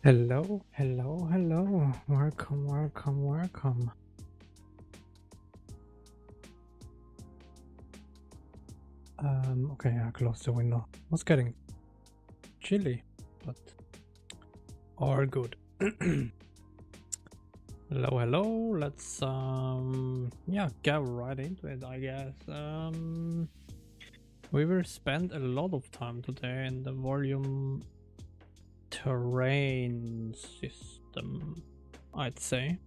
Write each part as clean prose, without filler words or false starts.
Hello, hello, hello. Welcome, welcome, welcome. Okay, I closed the window. It was getting chilly, but all good. Hello, hello. Let's yeah, get right into it, I guess. We will spend a lot of time today in the volume terrain system, I'd say.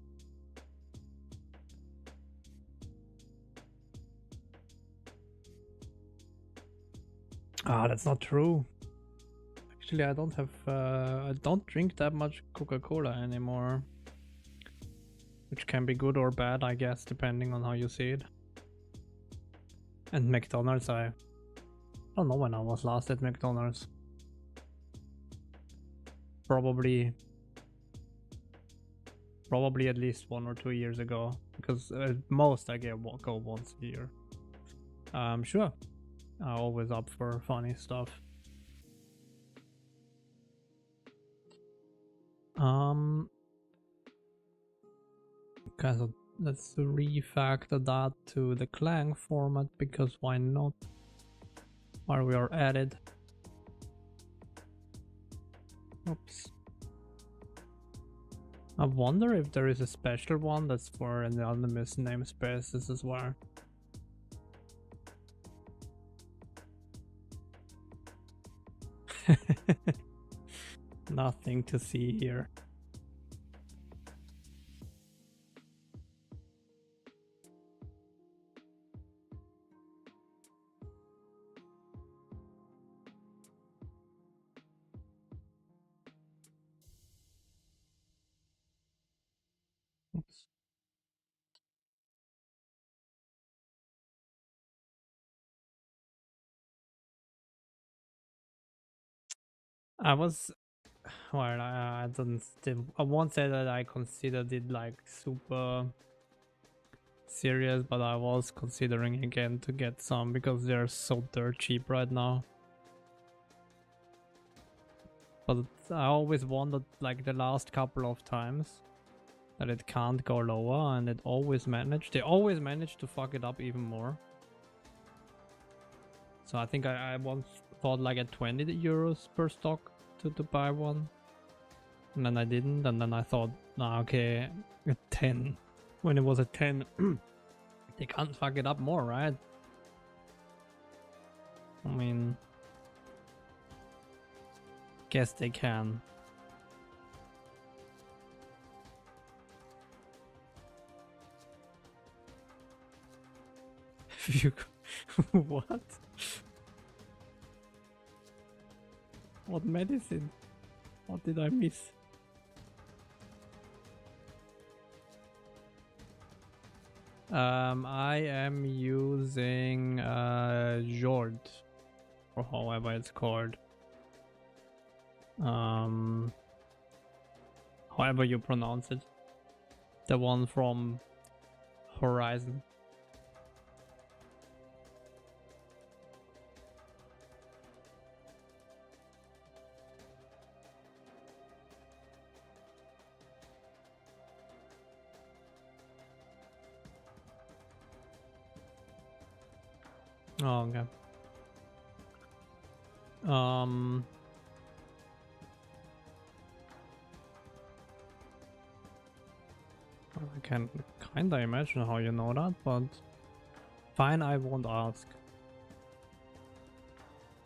Ah, that's not true. Actually, I don't have I don't drink that much Coca-Cola anymore, which can be good or bad, I guess, depending on how you see it. And McDonald's, I don't know when I was last at McDonald's. Probably at least 1 or 2 years ago, because at most I go once a year. Sure, I'm always up for funny stuff. Okay, so let's refactor that to the Clang format, because why not? While we are at it. Oops. I wonder if there is a special one that's for anonymous namespaces as well. Nothing to see here. Oops. I was, well, I don't still, I won't say that I considered it like super serious, but I was considering again to get some because they're so dirt cheap right now. But I always wondered, like the last couple of times, that it can't go lower, and it always managed. They always managed to fuck it up even more. So I think I once thought like at 20 euros per stock to buy one, and then I didn't, and then I thought, nah, okay, at 10. When it was at 10, they can't fuck it up more, right? I mean, guess they can. What? What medicine? What did I miss? I am using Jord, or however it's called. However you pronounce it. The one from Horizon. Oh, okay. I can kinda imagine how you know that, but fine, I won't ask.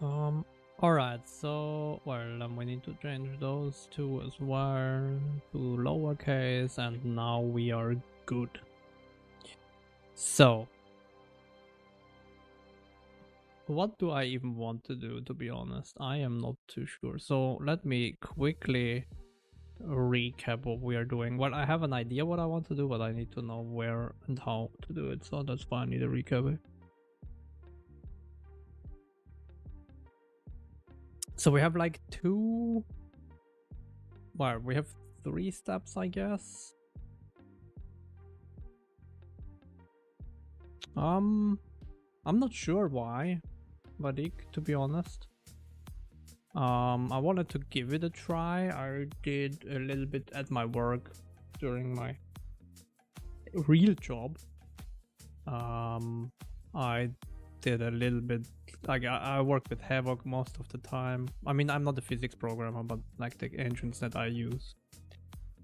Alright, so, well, then we need to change those two as well to lowercase, and now we are good. So, what do I even want to do, to be honest? I am not too sure. So, let me quickly recap what we are doing. Well, I have an idea what I want to do, but I need to know where and how to do it, so that's why I need a recap. So we have like we have 3 steps, I guess. I'm not sure why, Vadik, to be honest. I wanted to give it a try. I did a little bit at my work during my real job. I did a little bit, like I work with Havoc most of the time. I mean, I'm not a physics programmer, but like the engines that I use,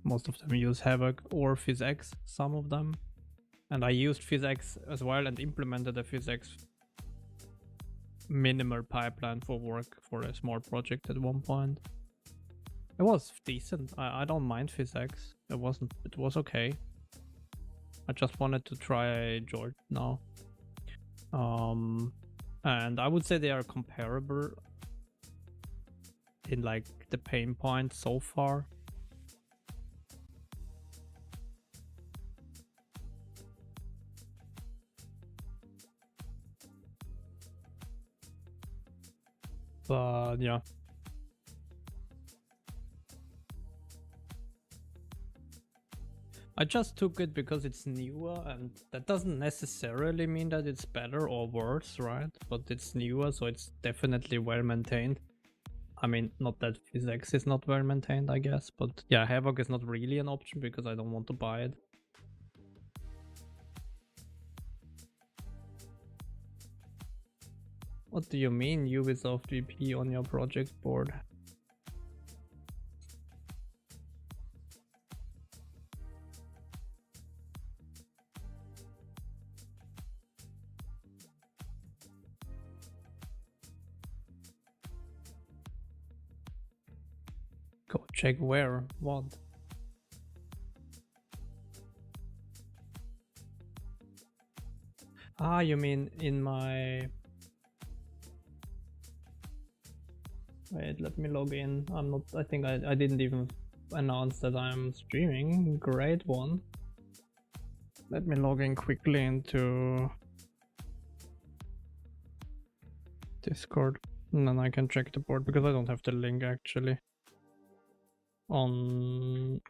most of them use Havoc or PhysX, some of them. And I used PhysX as well and implemented a PhysX minimal pipeline for work for a small project at one point. It was decent. I don't mind PhysX. It was okay. I just wanted to try Jolt now. And I would say they are comparable in like the pain points so far. But yeah. I just took it because it's newer, and that doesn't necessarily mean that it's better or worse, right? But it's newer, so it's definitely well maintained. I mean, not that PhysX is not well maintained, I guess, but yeah, Havoc is not really an option because I don't want to buy it. What do you mean Ubisoft VP on your project board? Go check where? What? Ah, you mean in my... Wait, let me log in. I'm not... I think I didn't even announce that I'm streaming. Great one. Let me log in quickly into Discord. And then I can check the board because I don't have the link actually. On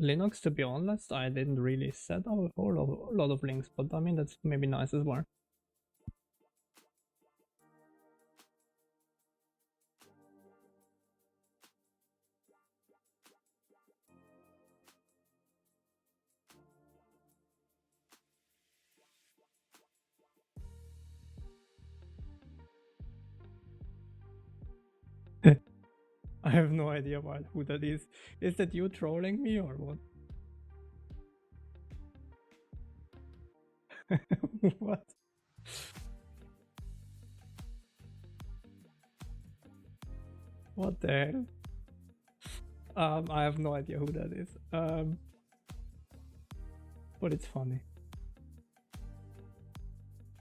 Linux, to be honest, I didn't really set up a whole lot of links, but I mean, that's maybe nice as well. I have no idea who that is. Is that you trolling me or what? What? What the hell? I have no idea who that is. But it's funny.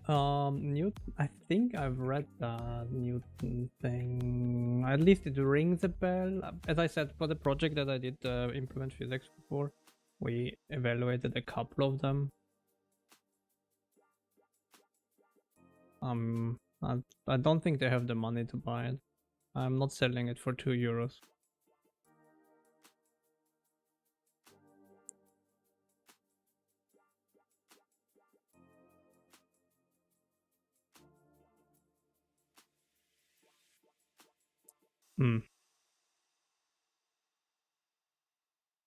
Newton, I think I've read the Newton thing. At least it rings a bell. As I said, for the project that I did implement physics before, we evaluated a couple of them. I don't think they have the money to buy it. I'm not selling it for €2.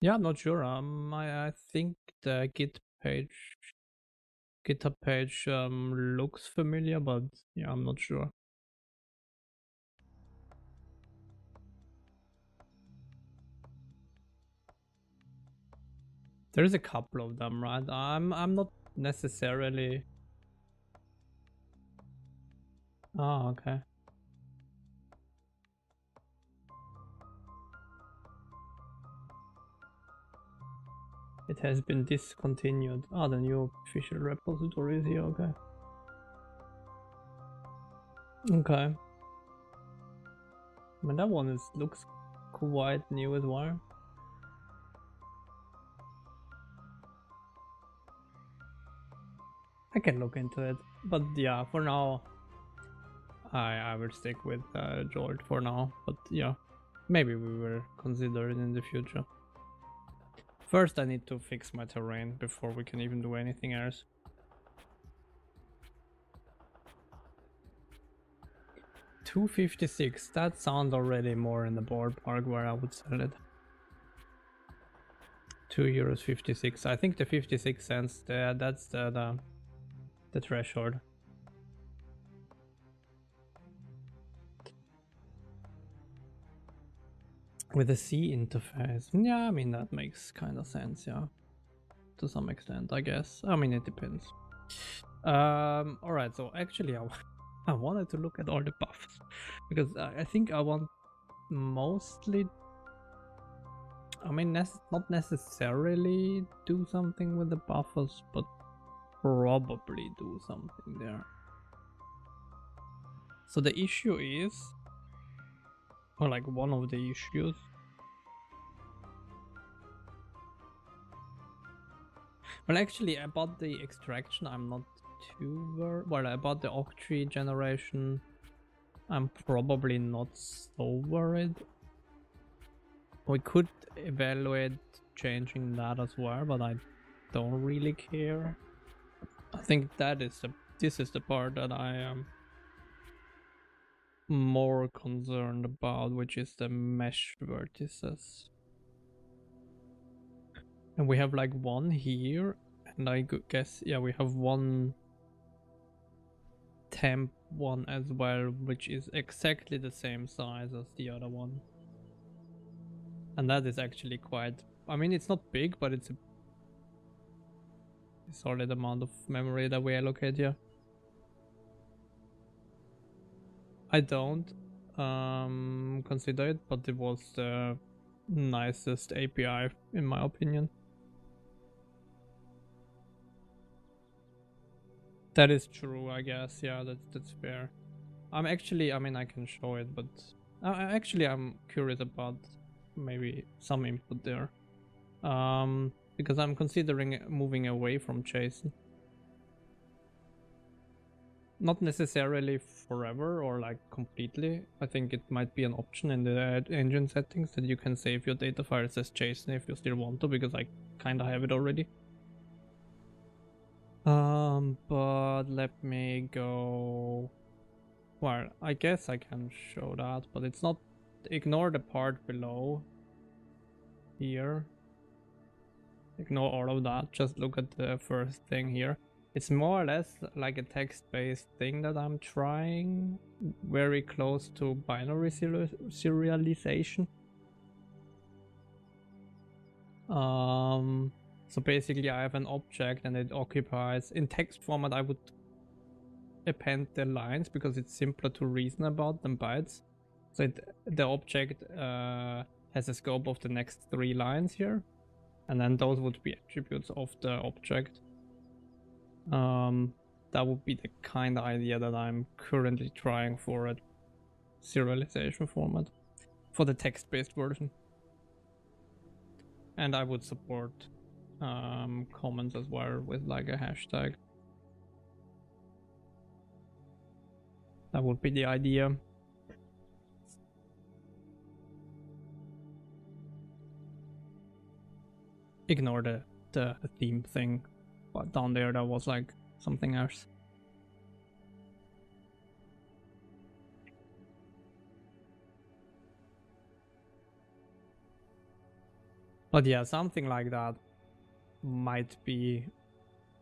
Yeah, I'm not sure. I think the GitHub page looks familiar, but yeah, I'm not sure. There's a couple of them, right? I'm not necessarily... Oh, okay. It has been discontinued. Ah, the new official repository is here, okay. Okay. I mean, that one looks quite new as well. I can look into it, but yeah, for now, I will stick with Jolt for now. But yeah, maybe we will consider it in the future. First, I need to fix my terrain before we can even do anything else. 256. That sounds already more in the ballpark where I would sell it. €2.56. I think the 56 cents there, that's the threshold. With a C interface. Yeah, I mean that makes kind of sense, yeah. To some extent, I guess. I mean it depends. Alright, so actually I wanted to look at all the buffs because I think I want mostly, I mean not necessarily do something with the buffers, but probably do something there. So the issue is, or like one of the issues, well actually about the extraction I'm not too worried. Well, about the octree generation I'm probably not so worried. We could evaluate changing that as well, but I don't really care. I think this is the part that I am more concerned about, which is the mesh vertices. And we have like one here, and I guess, yeah, we have one temp one as well, which is exactly the same size as the other one. And that is actually quite, I mean, it's not big, but it's a solid amount of memory that we allocate here. I don't consider it, but it was the nicest API in my opinion. That is true, I guess. Yeah, that's fair. I'm actually, I mean, I can show it, but actually I'm curious about maybe some input there. Because I'm considering moving away from JSON. Not necessarily forever or like completely. I think it might be an option in the engine settings that you can save your data files as JSON if you still want to, because I kind of have it already. But let me go. Well, I guess I can show that, but it's not. Ignore the part below here. Ignore all of that. Just look at the first thing here. It's more or less like a text-based thing that I'm trying, very close to binary serialization. So basically I have an object and it occupies, in text format I would append the lines because it's simpler to reason about than bytes. So the object has a scope of the next 3 lines here, and then those would be attributes of the object. That would be the kind of idea that I'm currently trying for a serialization format for the text-based version. And I would support comments as well with like a hashtag. That would be the idea. Ignore the theme thing, but down there that was like something else. But yeah, something like that might be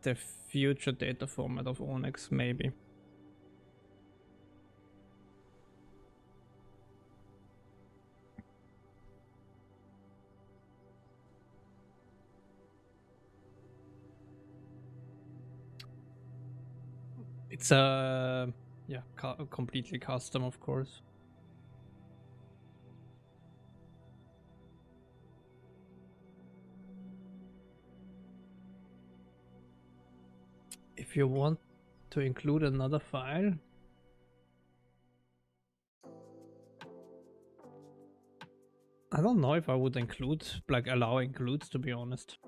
the future data format of Onyx, maybe. It's yeah, completely custom, of course. If you want to include another file, I don't know if I would include, like allow includes, to be honest.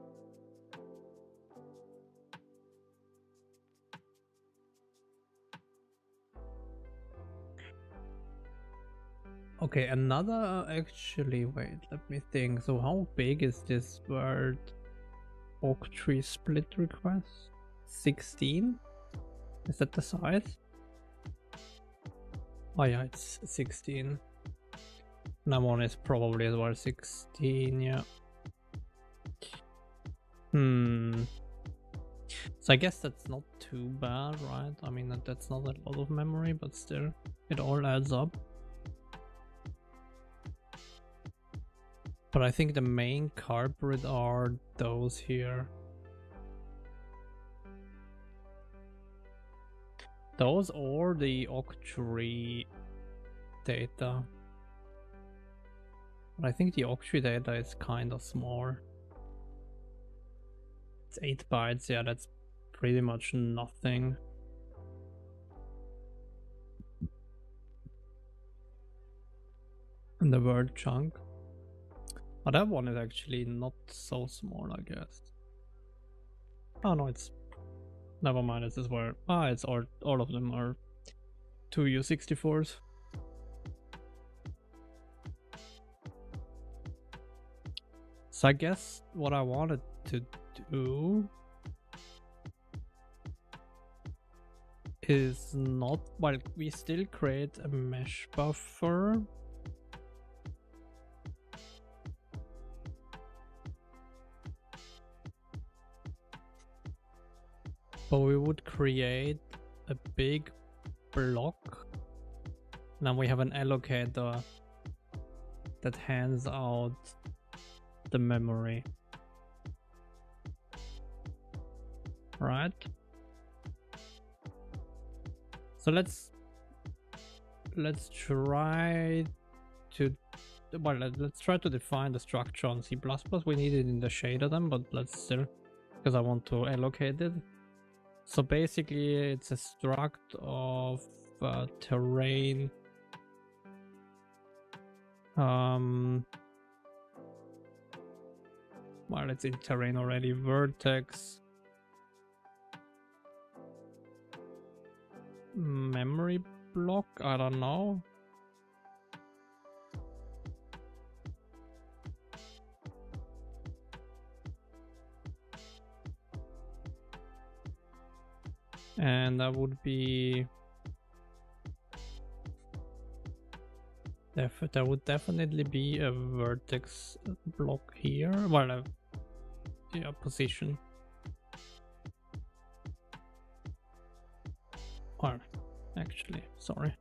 Okay, another, actually, wait, let me think. So how big is this word octree split request? 16? Is that the size? Oh yeah, it's 16. That one is probably as well 16, yeah. So I guess that's not too bad, right? I mean, that's not a lot of memory, but still, it all adds up. But I think the main culprit are those here. Those or the octree data. But I think the octree data is kind of small. It's 8 bytes, yeah, that's pretty much nothing. And the word chunk. Oh, that one is actually not so small, I guess. Oh no, it's... Never mind, it's as well. Ah, it's all of them are 2 U64s. So I guess what I wanted to do is not... Well, we still create a mesh buffer. But we would create a big block. Now we have an allocator that hands out the memory. Right? So let's try to... Well, let's try to define the structure on C++. We need it in the shader then, but let's still... Because I want to allocate it. So basically it's a struct of terrain, well, it's in terrain already, vertex, memory block, I don't know. And that would be... There would definitely be a vertex block here. Well, yeah, position. Or, actually, sorry.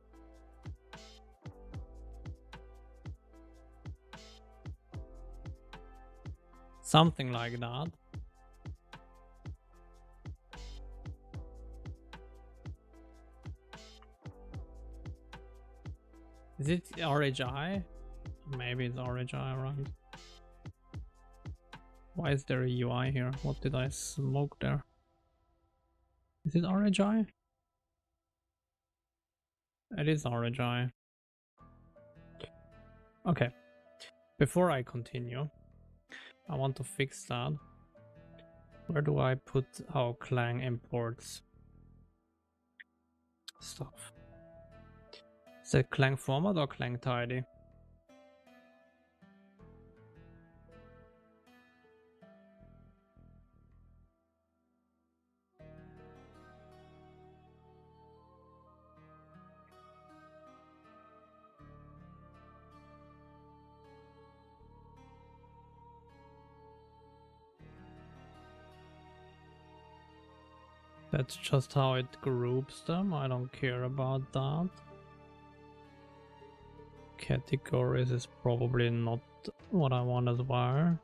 Something like that. Is it RHI? Maybe it's RHI, right? Why is there a UI here? What did I smoke there? Is it RHI? It is RHI. Okay. Before I continue, I want to fix that. Where do I put our Clang imports stuff? Is it Clang format or Clang tidy? That's just how it groups them. I don't care about that. Categories is probably not what I want as well.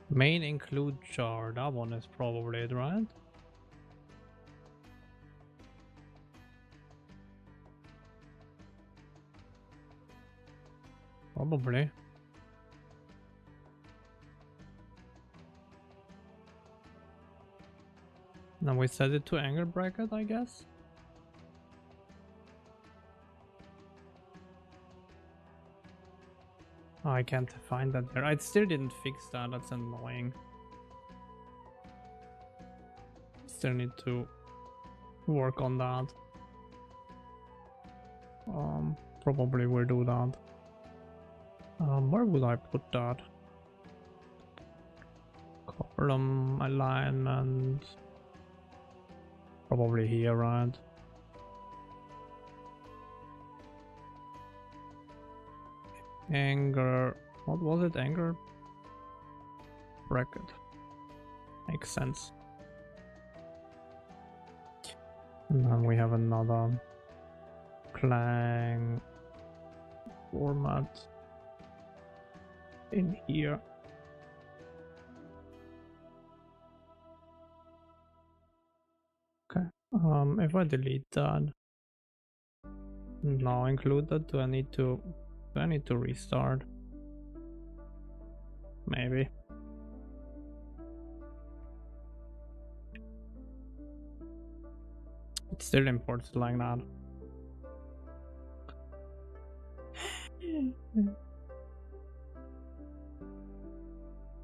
Main include jar, that one is probably it, right? Probably. Now we set it to angle bracket, I guess. Oh, I can't find that there. I still didn't fix that, that's annoying. Still need to work on that. Probably will do that. Where would I put that? Column alignment. Probably here, right? Anchor. What was it? Anchor bracket. Makes sense. And then we have another Clang format in here. Okay. If I delete that, now include that, do I need to restart? Maybe. It still imports like that.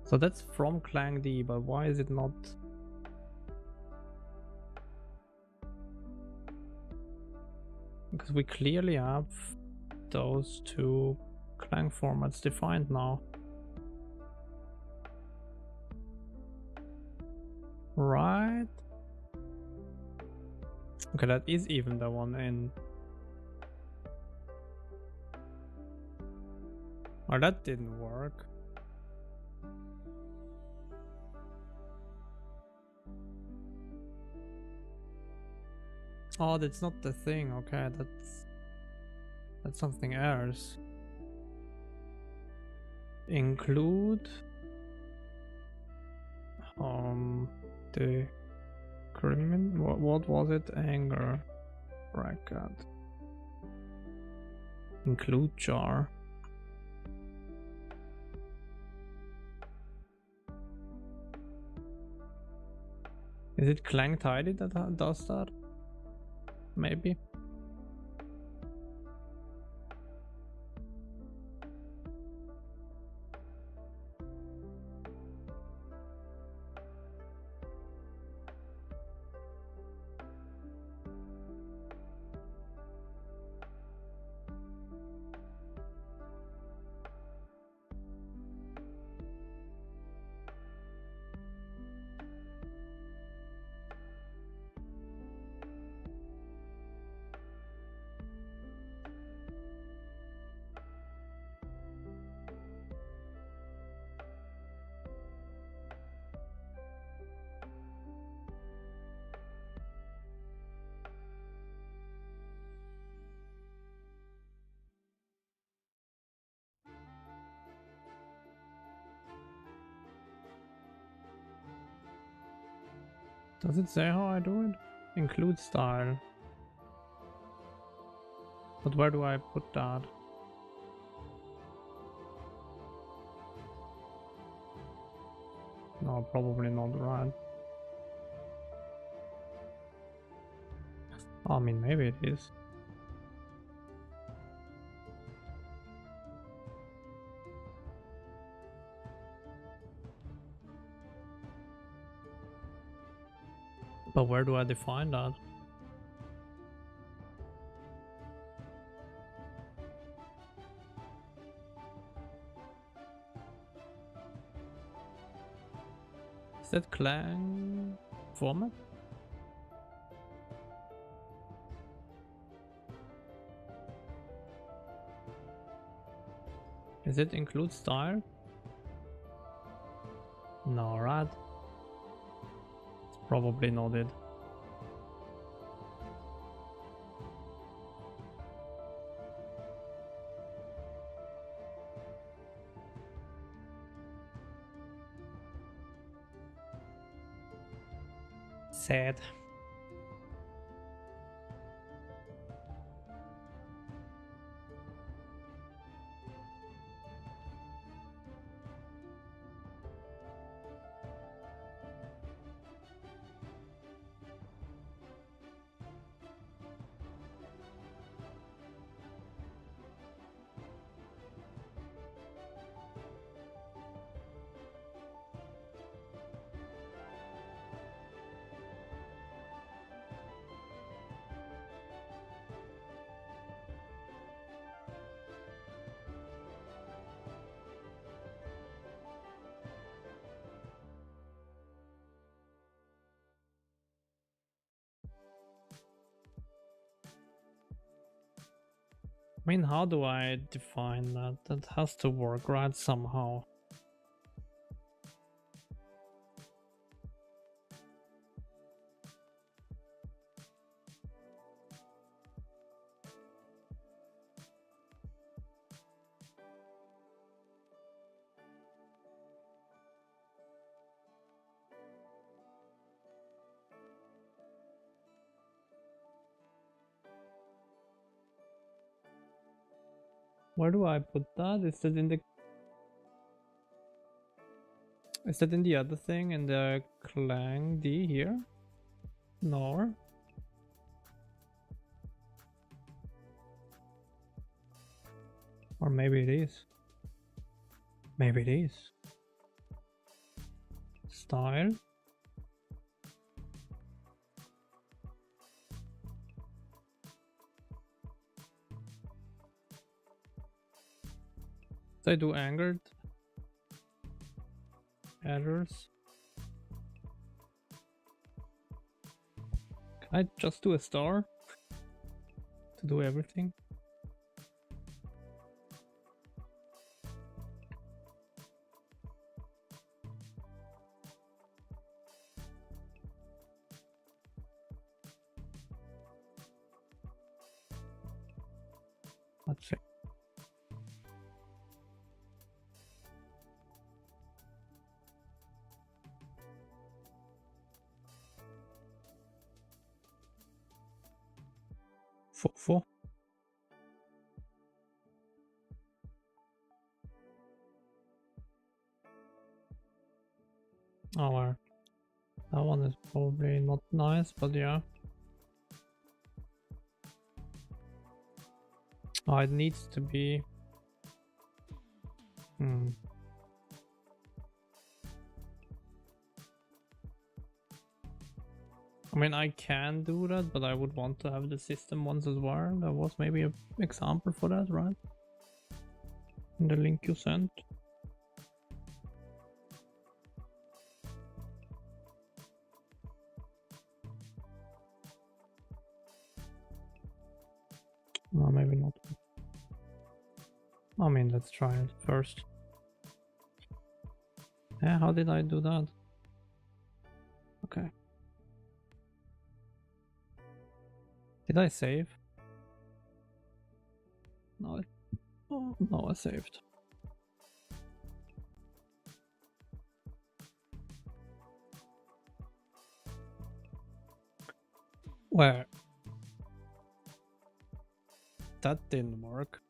So that's from ClangD, but why is it not? Because we clearly have those two Clang formats defined now. Right? Okay, that is even the one in. Oh, that didn't work. Oh, that's not the thing. Okay, that's something else. Include the criminal. What was it? Anger bracket. Include jar. Is it Clang Tidy that does that? Maybe. Does it say how I do it? Include style. But where do I put that? No, probably not right. I mean, maybe it is. But where do I define that? Is that Clang format? Is it include style? No, right? It's probably not it. Sad. I mean, how do I define that? That has to work, right, somehow. Where do I put that? Is that in the... Is that in the other thing, in the Clang D here? No. Or maybe it is. Maybe it is. Style. Did I do angered errors? Can I just do a star to do everything? Let's see. Four. Oh, well, that one is probably not nice, but yeah. Oh, it needs to be. I mean, I can do that, but I would want to have the system ones as well. There was maybe an example for that, right? In the link you sent. No, maybe not. I mean, let's try it first. Yeah, how did I do that? Okay. Did I save? No, oh, no, I saved. Where? That didn't work.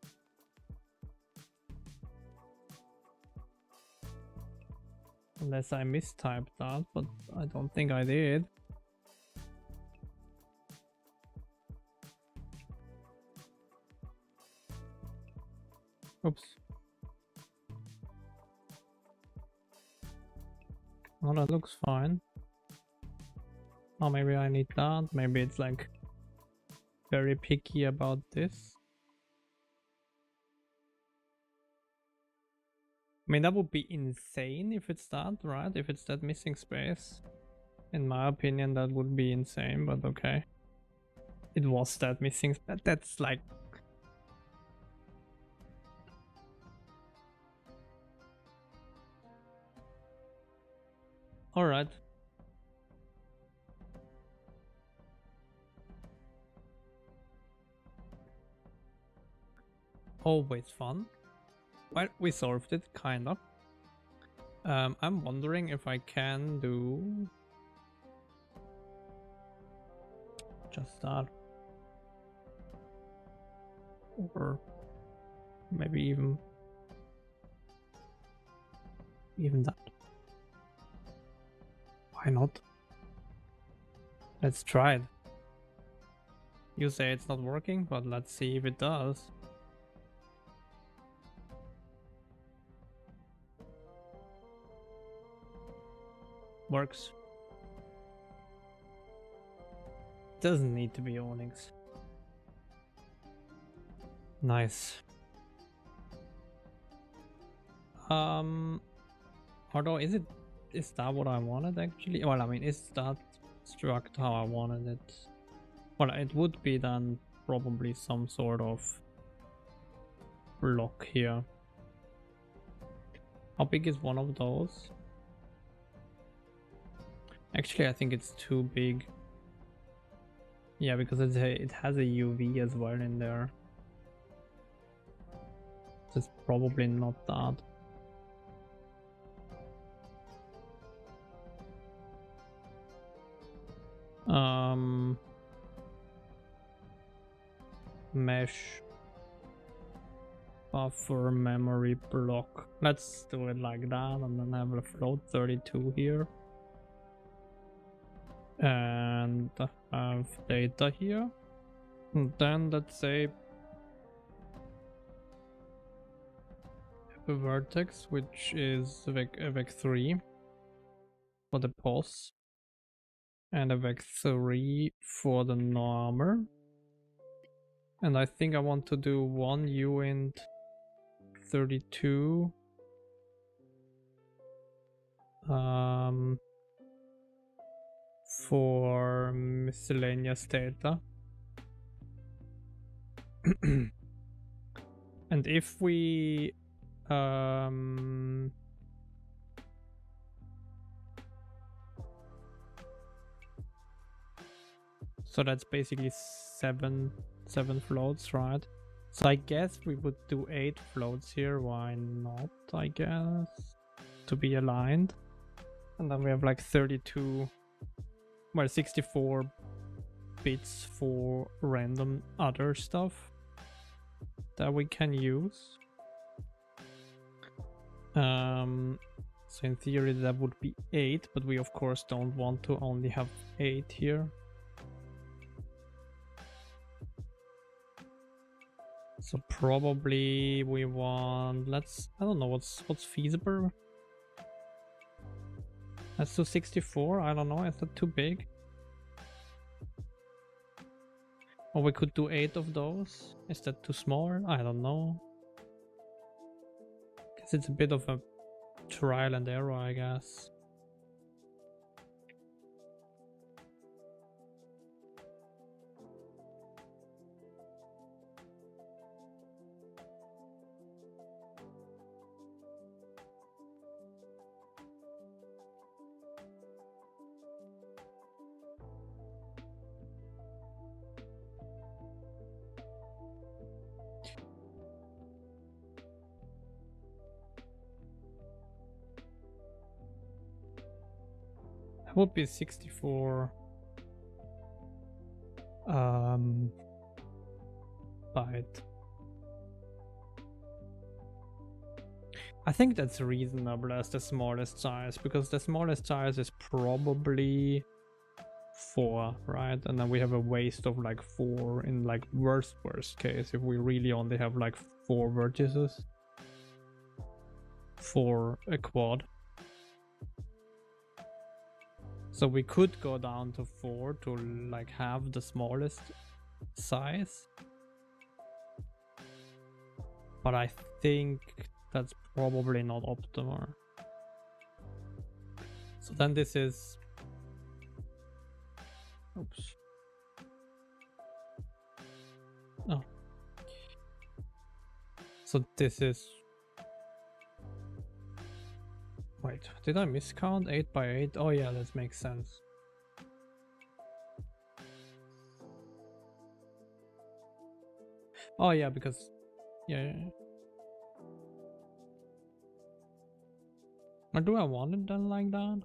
Unless I mistyped that, but I don't think I did. Oops. Oh, that looks fine. Oh, maybe I need that. Maybe it's like very picky about this. I mean, that would be insane if it's that, right? If it's that missing space. In my opinion, that would be insane, but okay. It was that missing space. That's like... Alright. Always fun. Well, we solved it, kind of. I'm wondering if I can do... just that. Or maybe even that. Why not? Let's try it. You say it's not working, but let's see if it does. Works. Doesn't need to be Onyx. Nice. Although is that what I wanted actually? Well, I mean, is that struct how I wanted it? Well, it would be then probably some sort of block here. How big is one of those? Actually, I think it's too big. Yeah, because it has a UV as well in there. So it's probably not that. Mesh buffer memory block. Let's do it like that, and then have a float 32 here. And have data here. And then let's say a vertex, which is vec3 for the pos, and a vec3 for the normer. And I think I want to do one uint 32 for miscellaneous data. And if we so that's basically seven floats, right? So I guess we would do 8 floats here. Why not, I guess, to be aligned. And then we have like 32, well, 64 bits for random other stuff that we can use. So in theory that would be 8, but we of course don't want to only have 8 here. So probably we want, I don't know what's feasible. Let's do 64, I don't know, is that too big? Or we could do 8 of those. Is that too small? I don't know. Guess it's a bit of a trial and error, I guess. That would be 64 byte. I think that's reasonable as the smallest size, because the smallest size is probably 4, right? And then we have a waste of like 4 in like worst case, if we really only have like 4 vertices for a quad. So we could go down to 4 to like have the smallest size. But I think that's probably not optimal. So then this is... Oops. Oh. So this is... Wait, did I miscount 8 by 8? Oh yeah, that makes sense. Oh yeah, because... Yeah. Or do I want it done like that?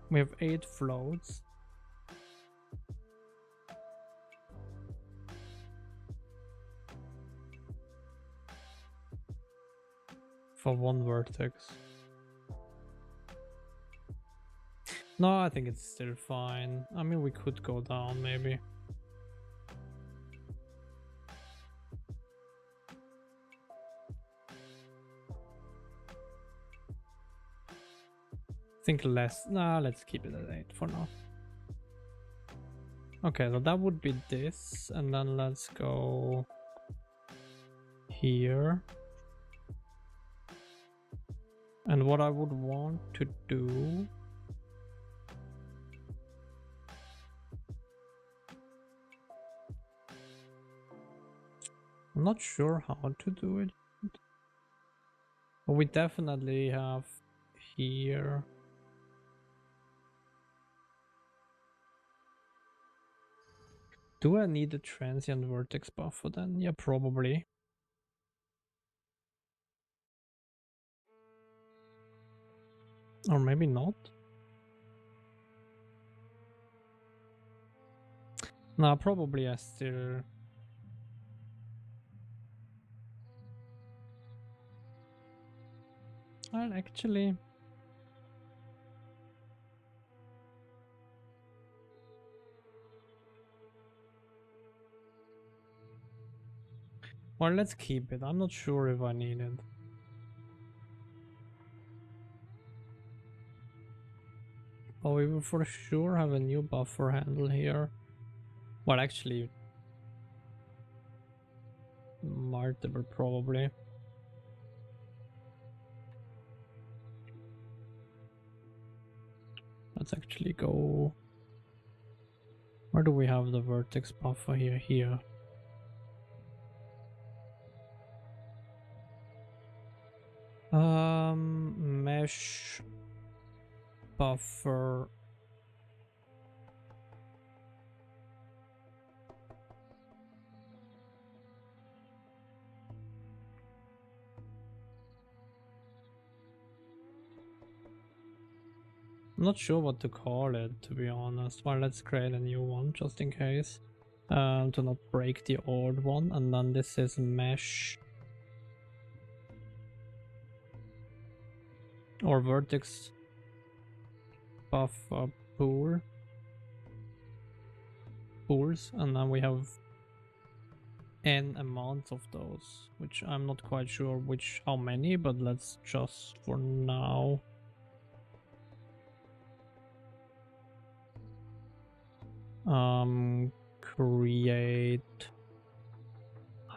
We have 8 floats. For one vertex. No, I think it's still fine. I mean, we could go down maybe. Think less. Nah, let's keep it at 8 for now. Okay, so that would be this, and then let's go here. And what I would want to do I'm not sure how to do it. But we definitely have here. Do I need a transient vertex buffer then? Yeah, probably. Or maybe not. No, probably I still... Well, actually... Well, let's keep it. I'm not sure if I need it. But we will for sure have a new buffer handle here. Well, actually... multiple, probably. Let's actually go... Where do we have the vertex buffer here? Here. Mesh buffer. I'm not sure what to call it, to be honest. Well, let's create a new one just in case. To not break the old one. And then this is mesh or vertex buffer pools, and then we have n amounts of those, which I'm not quite sure how many, but let's just for now create,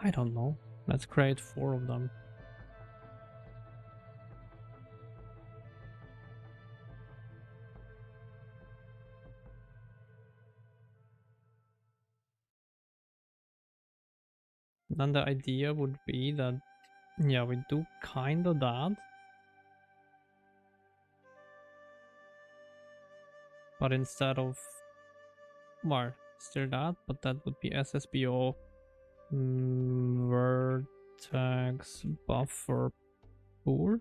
I don't know, let's create 4 of them. Then the idea would be that, yeah, we do kind of that, but instead of, well, still that, but that would be SSBO vertex buffer pool.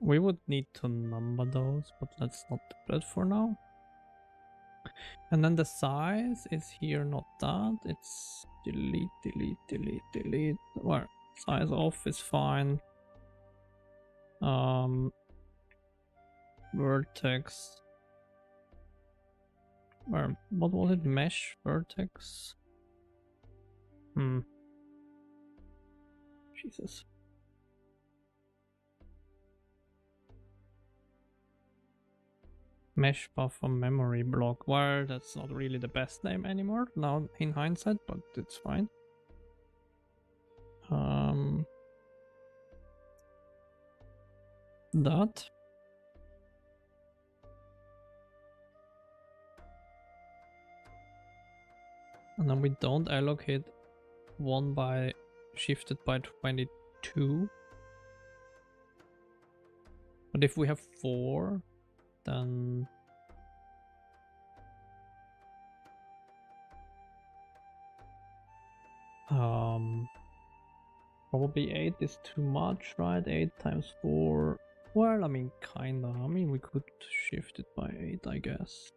We would need to number those, but let's not do that for now. And then the size is here, not that. It's delete, delete, delete, delete. Well, size off is fine. Vertex. Well, what was it? Mesh vertex? Jesus. Mesh buffer memory block. Well, that's not really the best name anymore now in hindsight, but it's fine. That. And then we don't allocate 1 by shifted by 22. But if we have 4, then probably 8 is too much, right? 8 times 4. Well, I mean, kinda. I mean, we could shift it by 8, I guess.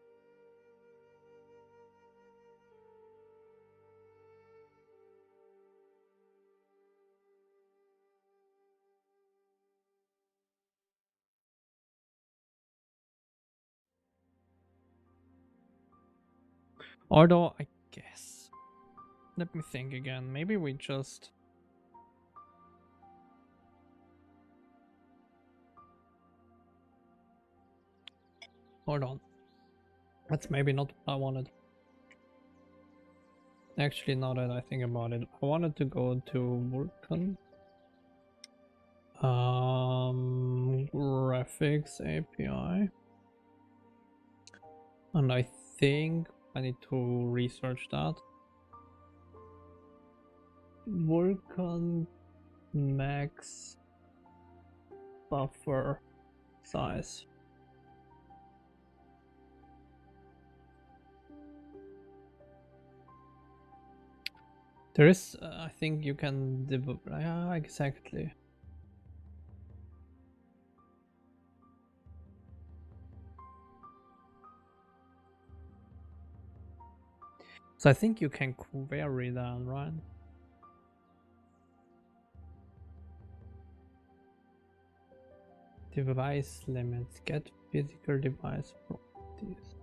Although, I guess. Let me think again. Maybe we just... Hold on. That's maybe not what I wanted. Actually, now that I think about it, I wanted to go to Vulcan. Graphics API, and I think I need to research that. Work on max buffer size. There is, I think you can debug. Yeah, exactly. So I think you can query that, right? Device limits, get physical device properties.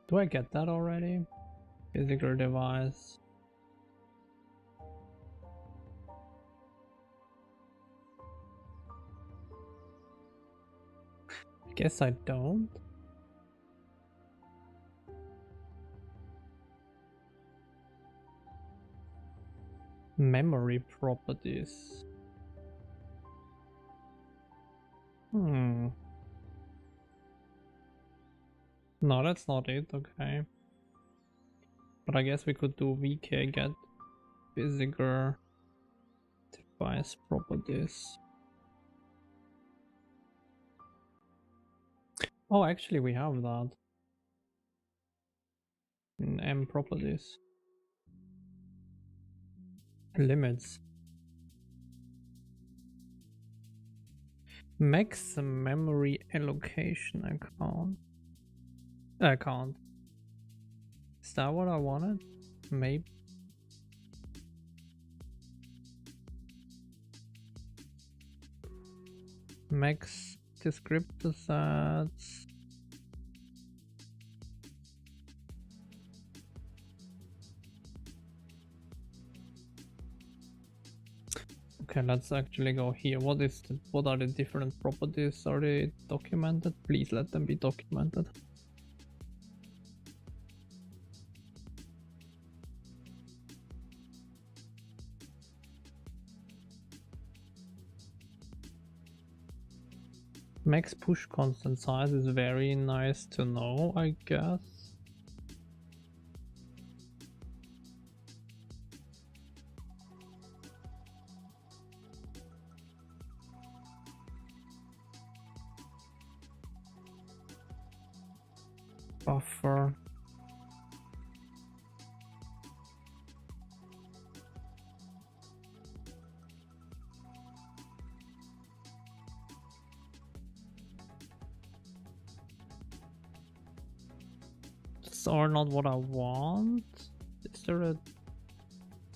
Do I get that already? Physical device. I guess I don't. Memory properties. No, that's not it. Okay. But I guess we could do vk get physical device properties. Oh, actually we have that in M properties. Limits. Max memory allocation account. Is that what I wanted? Maybe. Max descriptor sets. Okay, let's actually go here. What are the different properties? Are they documented? Please let them be documented. Max push constant size is very nice to know, I guess. Buffer. These are not what I want. Is there a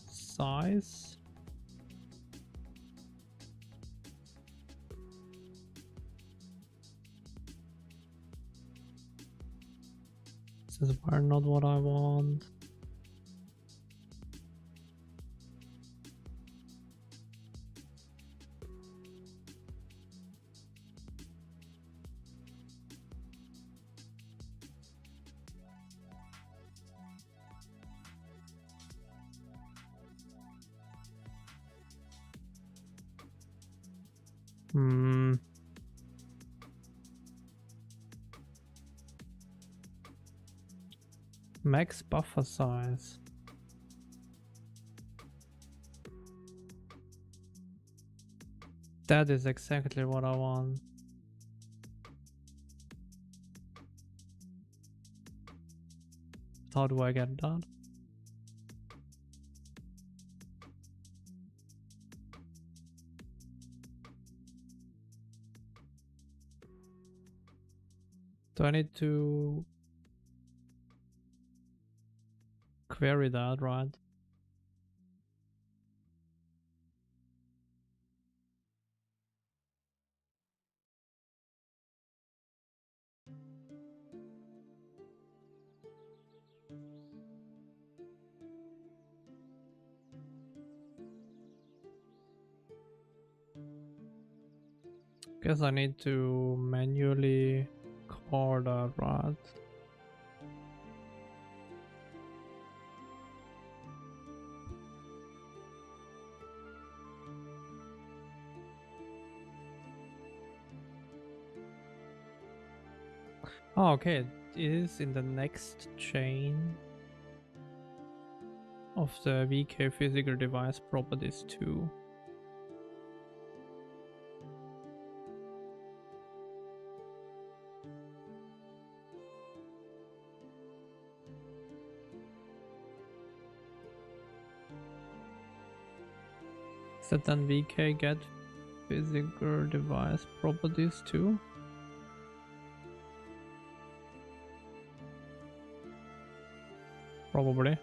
size? These are not what I want. Max buffer size. That is exactly what I want. How do I get that? Do I need to query that, right? Guess I need to manually call that, right? Oh, okay. It is in the next chain of the VK physical device properties too. Is that then VK get physical device properties too? Probably.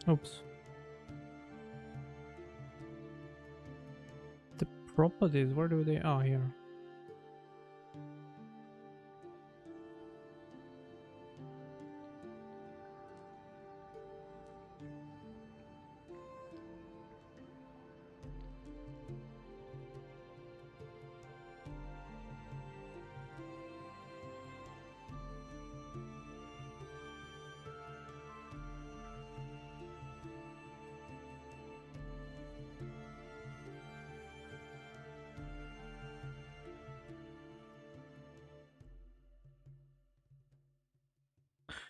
Oops. The properties, where do they are here?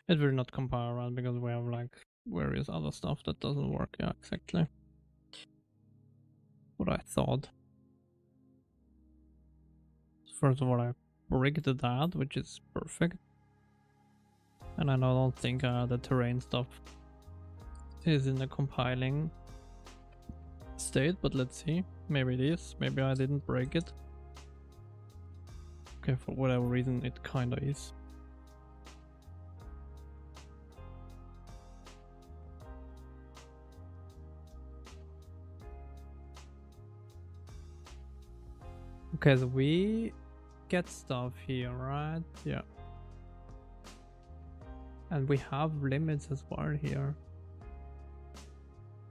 It will not compile, right? Because we have like various other stuff that doesn't work. Yeah, exactly. What I thought. First of all, I rigged that, which is perfect. And I don't think the terrain stuff is in the compiling state, but let's see. Maybe it is. Maybe I didn't break it. Okay, for whatever reason, it kinda is. Okay, so we get stuff here, right? Yeah. And we have limits as well here.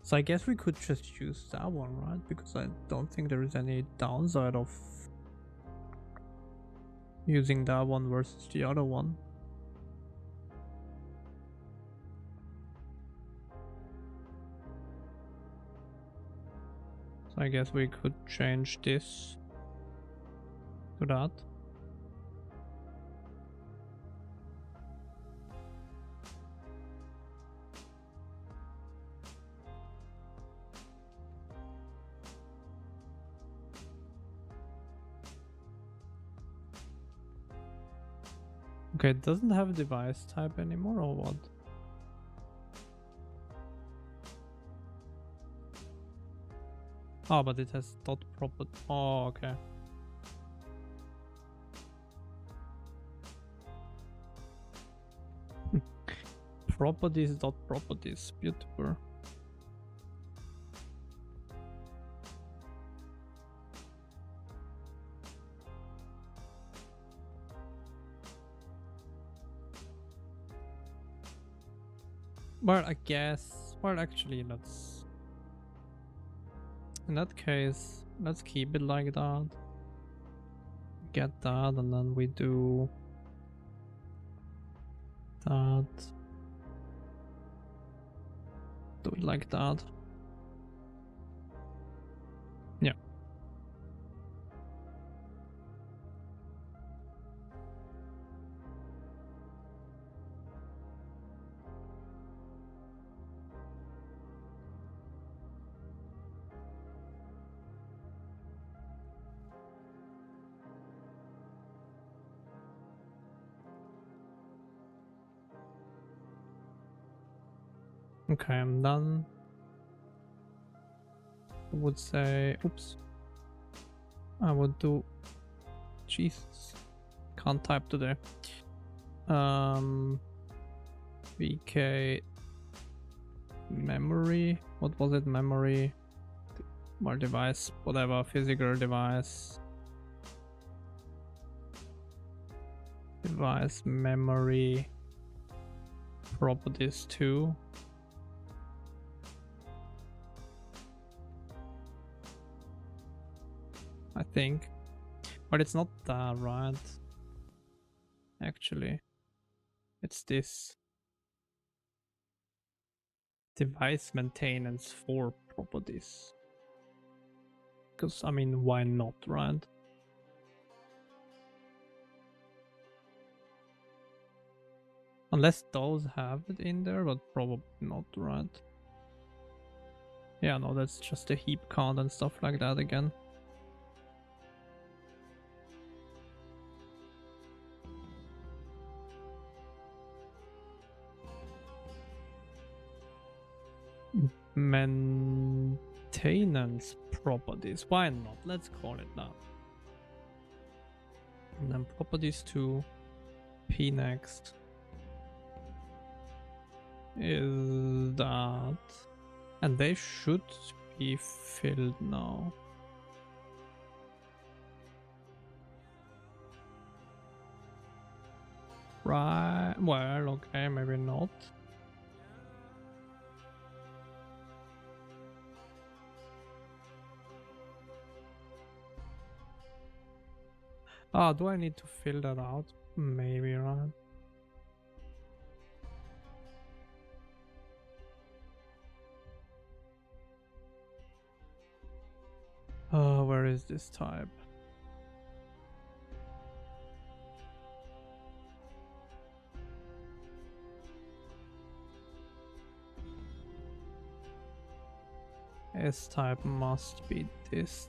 So I guess we could just use that one, right? Because I don't think there is any downside of using that one versus the other one. So I guess we could change this to that. Okay, it doesn't have a device type anymore, or what? Oh, but it has dot property. Oh, okay. Properties dot properties. Beautiful. Well, I guess. Well, actually, let's. In that case, let's keep it like that. Get that, and then we do that. Do it like that. Yeah. Okay, I'm done. I would say, oops. I would do, Jesus, can't type today. VK memory, what was it? Memory, well, device, whatever, physical device. device memory properties too. I think, but it's not that, right? Actually, it's this device maintenance for properties. Because, I mean, why not, right? Unless those have it in there, but probably not, right? Yeah, no, that's just a heap count and stuff like that again. Maintenance properties. Why not? Let's call it that. And then properties to P next is that, and they should be filled now. Right, well, okay, maybe not. Ah, do I need to fill that out? Maybe, right? Oh, where is this type? S type must be this.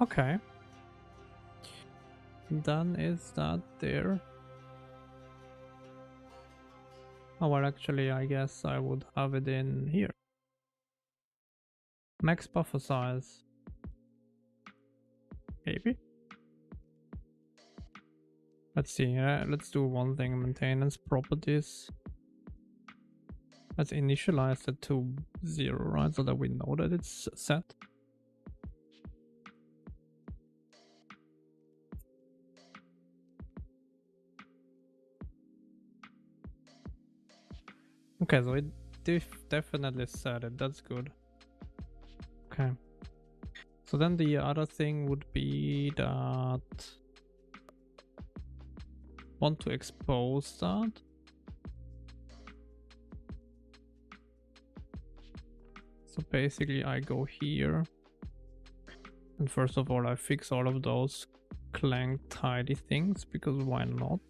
Okay. Then is that there? Oh, well, actually, I guess I would have it in here. Max buffer size. Maybe. Let's see. Let's do one thing. Maintenance properties. Let's initialize it to 0, right? So that we know that it's set. Okay, so it definitely set it. That's good. Okay. So then the other thing would be that want to expose that. So basically I go here and first of all I fix all of those clang tidy things because why not?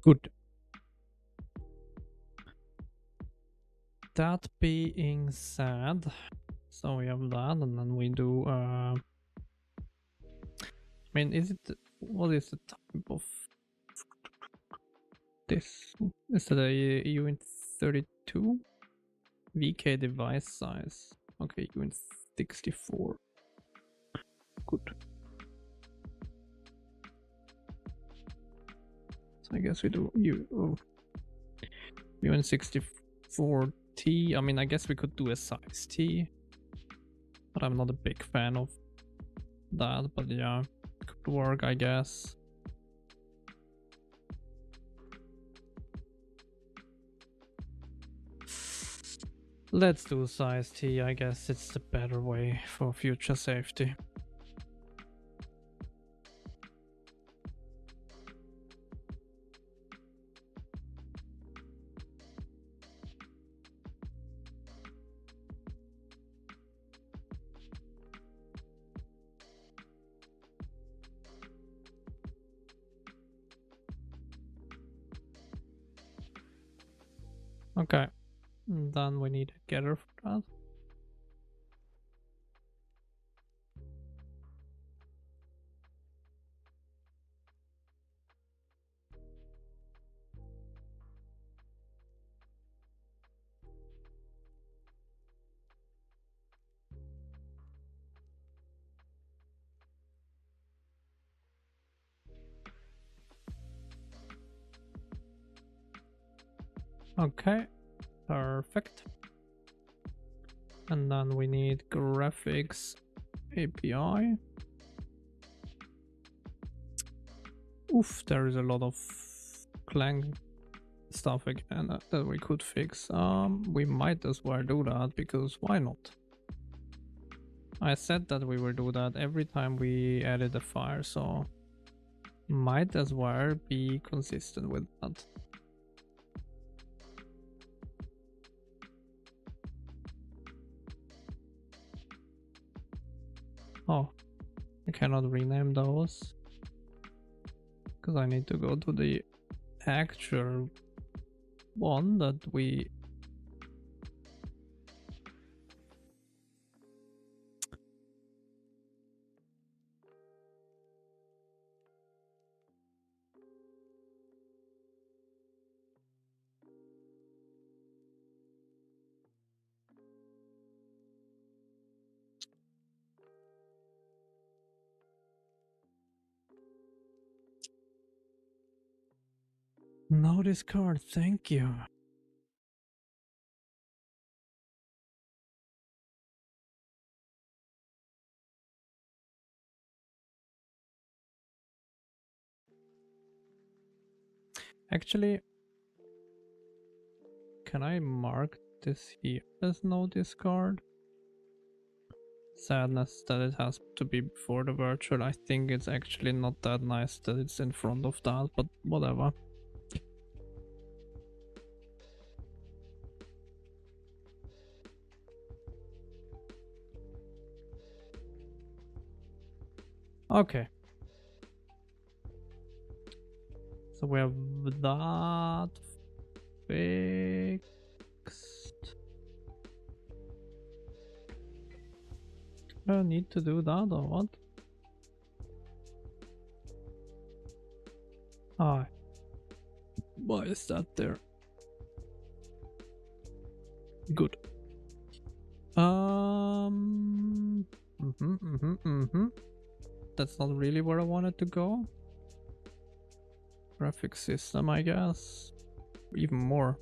Good. That being said, so we have that, and then we do. I mean, is it? What is the type of this? Is it a Uint 32? VK device size. Okay, Uint 64. Good. So I guess we do Uint 64T. I mean, I guess we could do a size T, but I'm not a big fan of that. But yeah, it could work, I guess. Let's do size T, I guess it's the better way for future safety. Okay, then we need a getter for that. Okay, perfect. And then we need graphics API. Oof, there is a lot of Clang stuff again that we could fix. We might as well do that, because why not? I said that we will do that every time we edit a file, so might as well be consistent with that. Oh, I cannot rename those because I need to go to the actual one that we no discard, thank you. Actually, can I mark this here as no discard? Sadness that it has to be before the virtual. I think it's actually not that nice that it's in front of that, but whatever. Okay. So we have that fixed. Do I need to do that or what? Ah, why is that there? Good. That's not really where I wanted to go. Graphic system, I guess. Even more.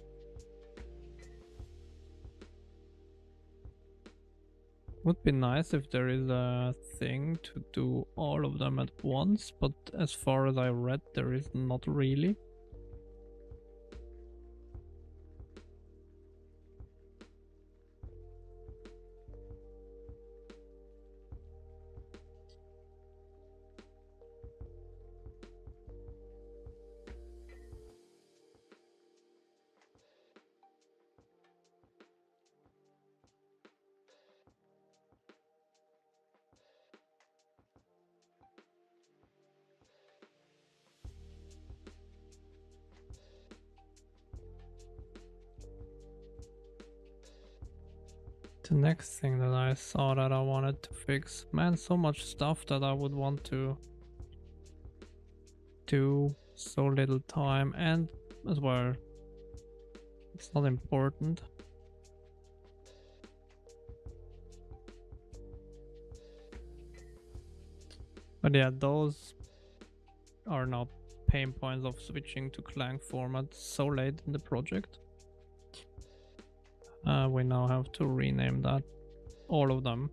Would be nice if there is a thing to do all of them at once, but as far as I read, there is not really. The next thing that I saw that I wanted to fix, man, so much stuff that I would want to do, so little time, and as well, it's not important. But yeah, those are not pain points of switching to Clang format so late in the project. We now have to rename that, all of them,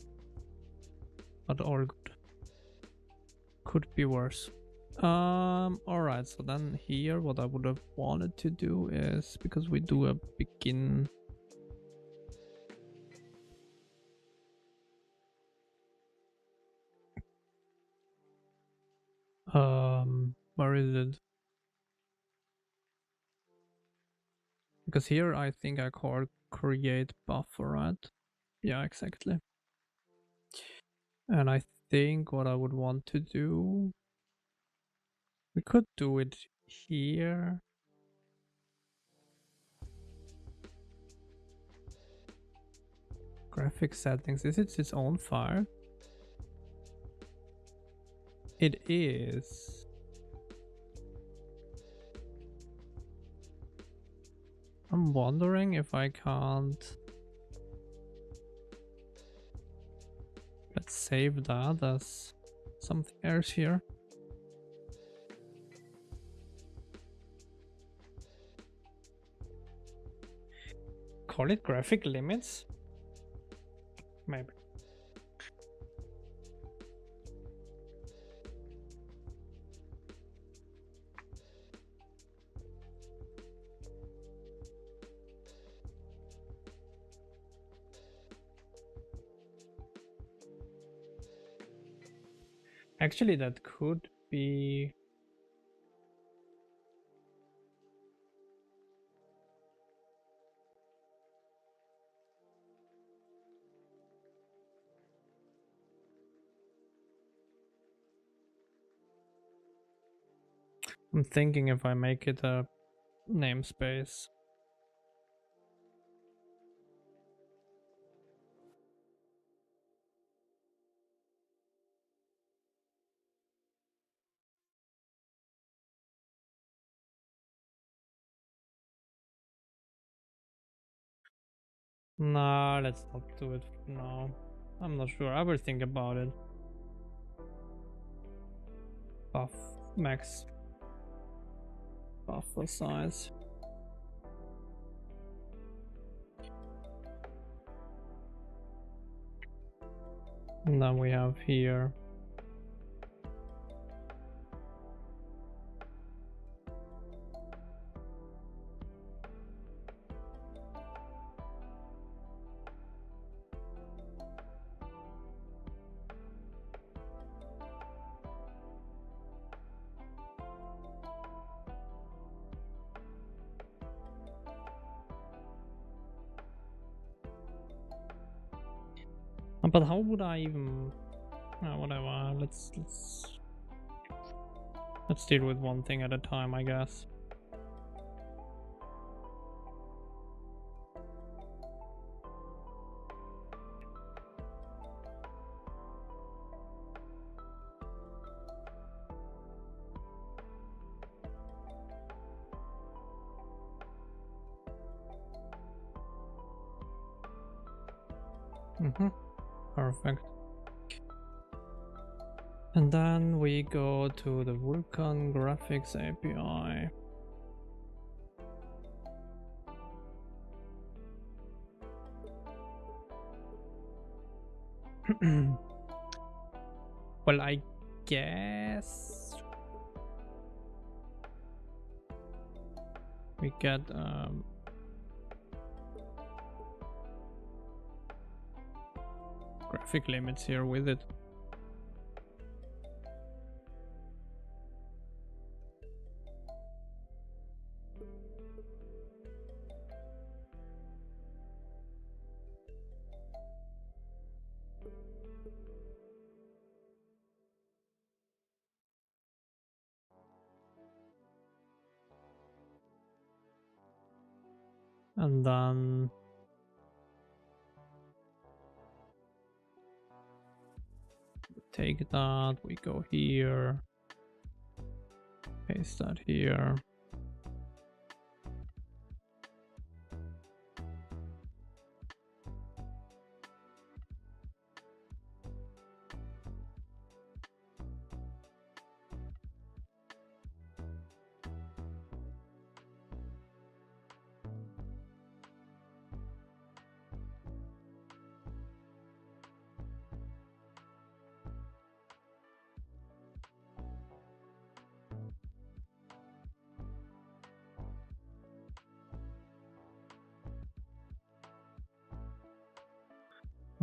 but all good. Could be worse. Alright, so then here what I would have wanted to do is, because we do a begin Where is it? Because here I think I called create buffer, right? Yeah, exactly. And I think what I would want to do, we could do it here. Graphic settings, is it its own file? It is. I'm wondering if I can't. Let's save that as something else here. Call it graphic limits? Maybe. Actually, that could be. I'm thinking if I make it a namespace. Nah, let's not do it now. I'm not sure. I will think about it. Buff max buffer size. And then we have here. But how would I even? Whatever. Let's deal with one thing at a time, I guess. Perfect. And then we go to the Vulkan graphics API. Well, I guess we get graphic limits here with it. And then take that, we go here, paste that here.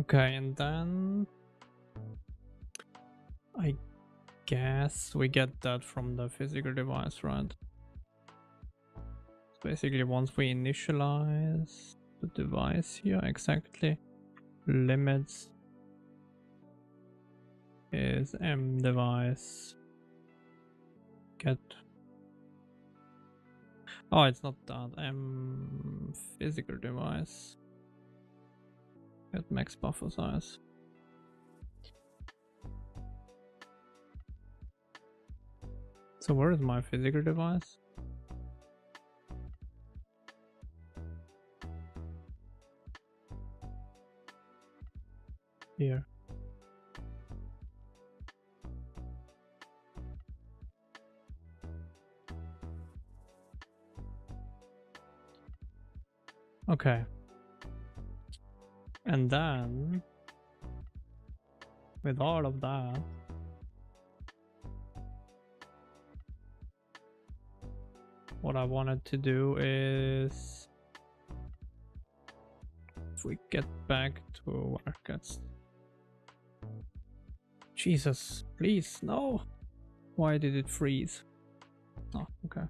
Okay, and then I guess we get that from the physical device, right? Basically, once we initialize the device here, exactly, limits is m device get. Oh, it's not that. M physical device get max buffer size. So where is my physical device? Here. Okay. And then, with all of that, what I wanted to do is, if we get back to where it gets. Jesus, please, no! Why did it freeze? Oh, okay.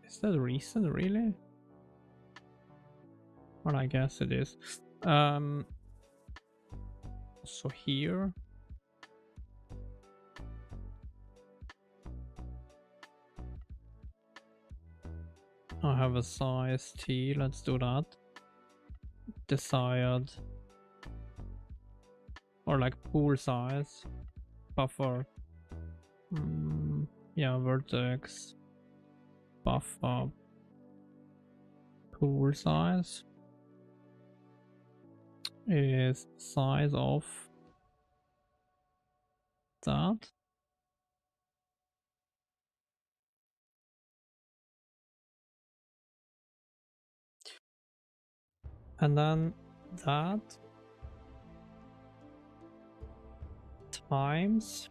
Is that recent, really? Well, I guess it is. So here, I have a size T. Let's do that. Desired, or like pool size, buffer. Yeah, vertex, buffer, pool size is size of that. And then that times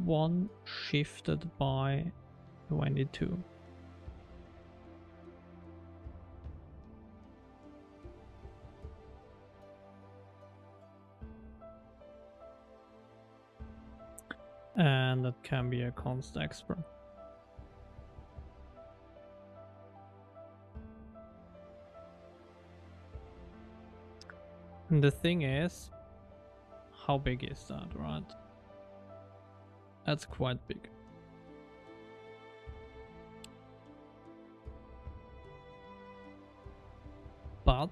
1 shifted by 22. And that can be a const expert. And the thing is, how big is that, right? That's quite big. But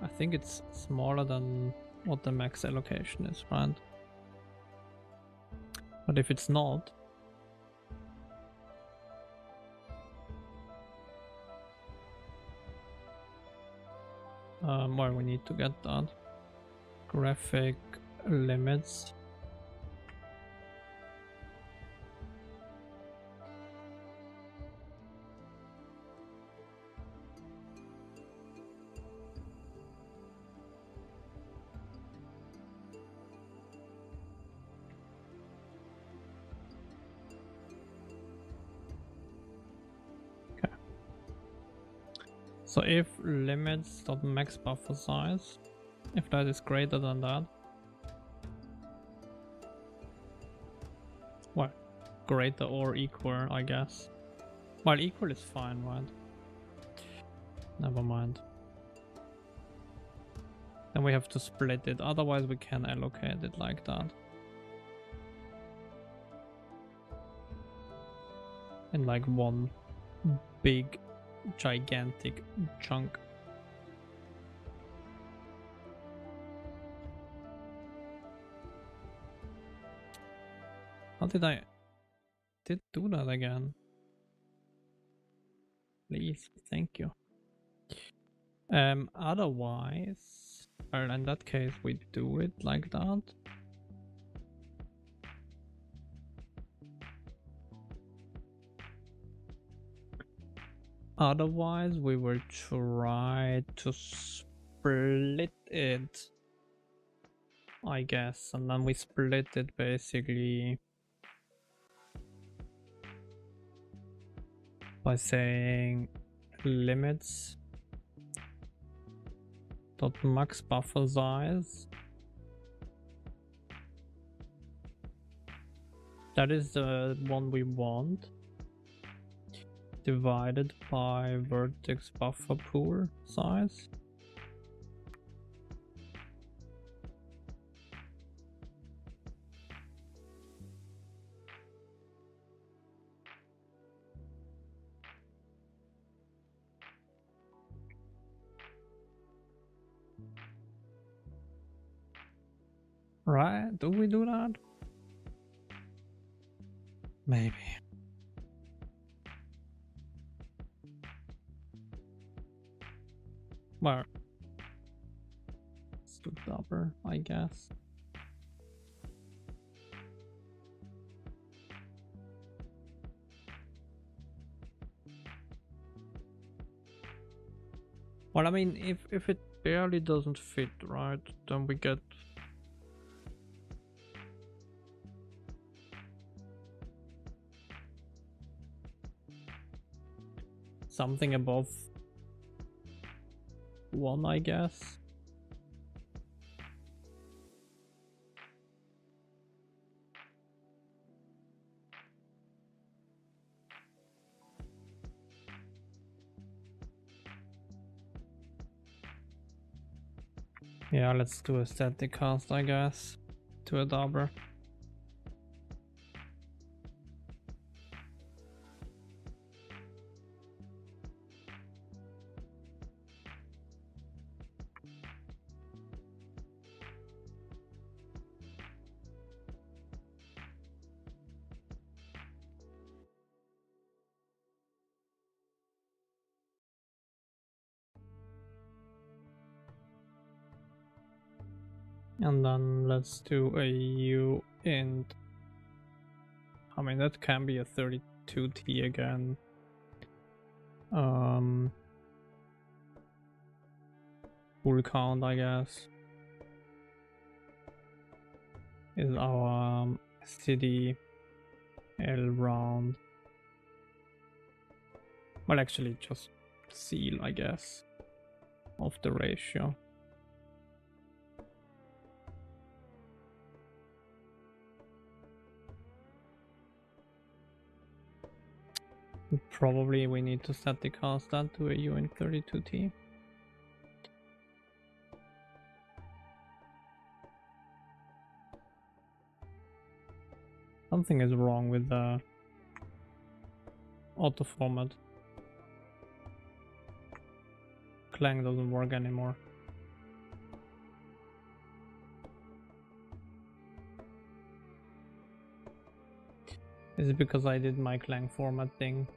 I think it's smaller than what the max allocation is, right? But if it's not, well, we need to get that. Graphic limits. So if limits.max buffer size, if that is greater than that, well, greater or equal, I guess. Well, equal is fine, right? Never mind. Then we have to split it, otherwise we can allocate it like that. In like one big, gigantic chunk. How did I do that again? Please, thank you. Otherwise, well, in that case, we do it like that. Otherwise, we will try to split it, I guess, and then we split it basically by saying limits dot max buffer size. That is the one we want, divided by vertex buffer pool size. Right? Do we do that? Maybe. Well, let's do double, I guess. Well, I mean, if it barely doesn't fit, right, then we get something above 1, I guess. Yeah, let's do a static cast, I guess, to a double. And then let's do a U int. I mean, that can be a 32T again. Full count, I guess, is our city L round. Well, actually, just seal, I guess, of the ratio. Probably we need to static cast that to a U in 32T. Something is wrong with the auto format. Clang doesn't work anymore. Is it because I did my Clang format thing?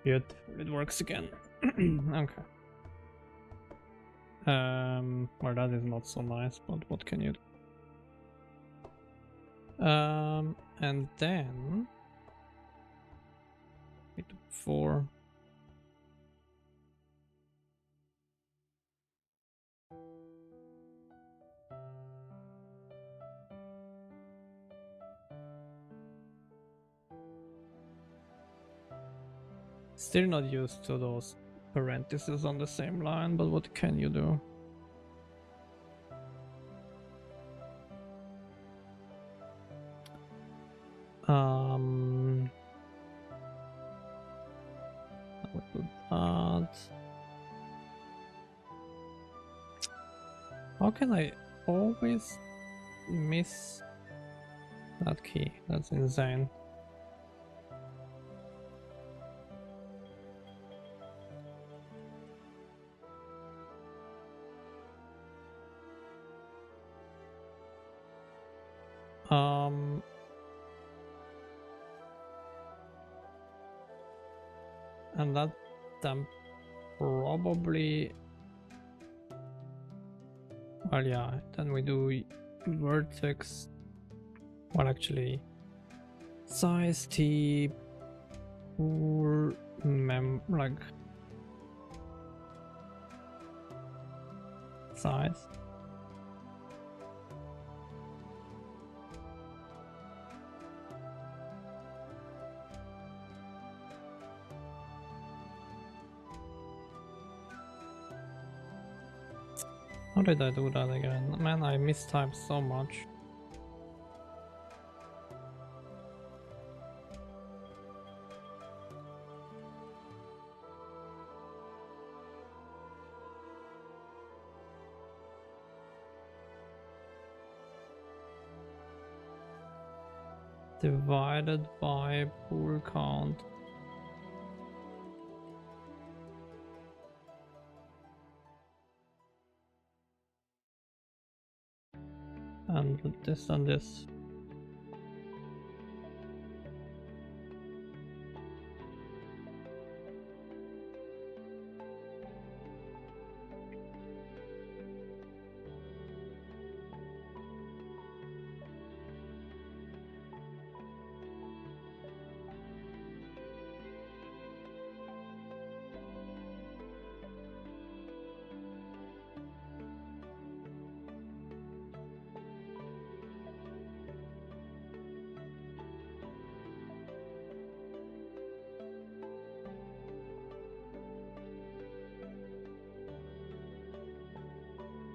Good, it works again. Okay. Well, that is not so nice, but what can you do? And then we do 4. Still not used to those parentheses on the same line, but what can you do? I would do that. How can I always miss that key? That's insane. And that then probably, well, yeah, then we do vertex, well, actually size t pool like size. How did I do that again? Man, I mistyped so much. Divided by pool count. And this and this.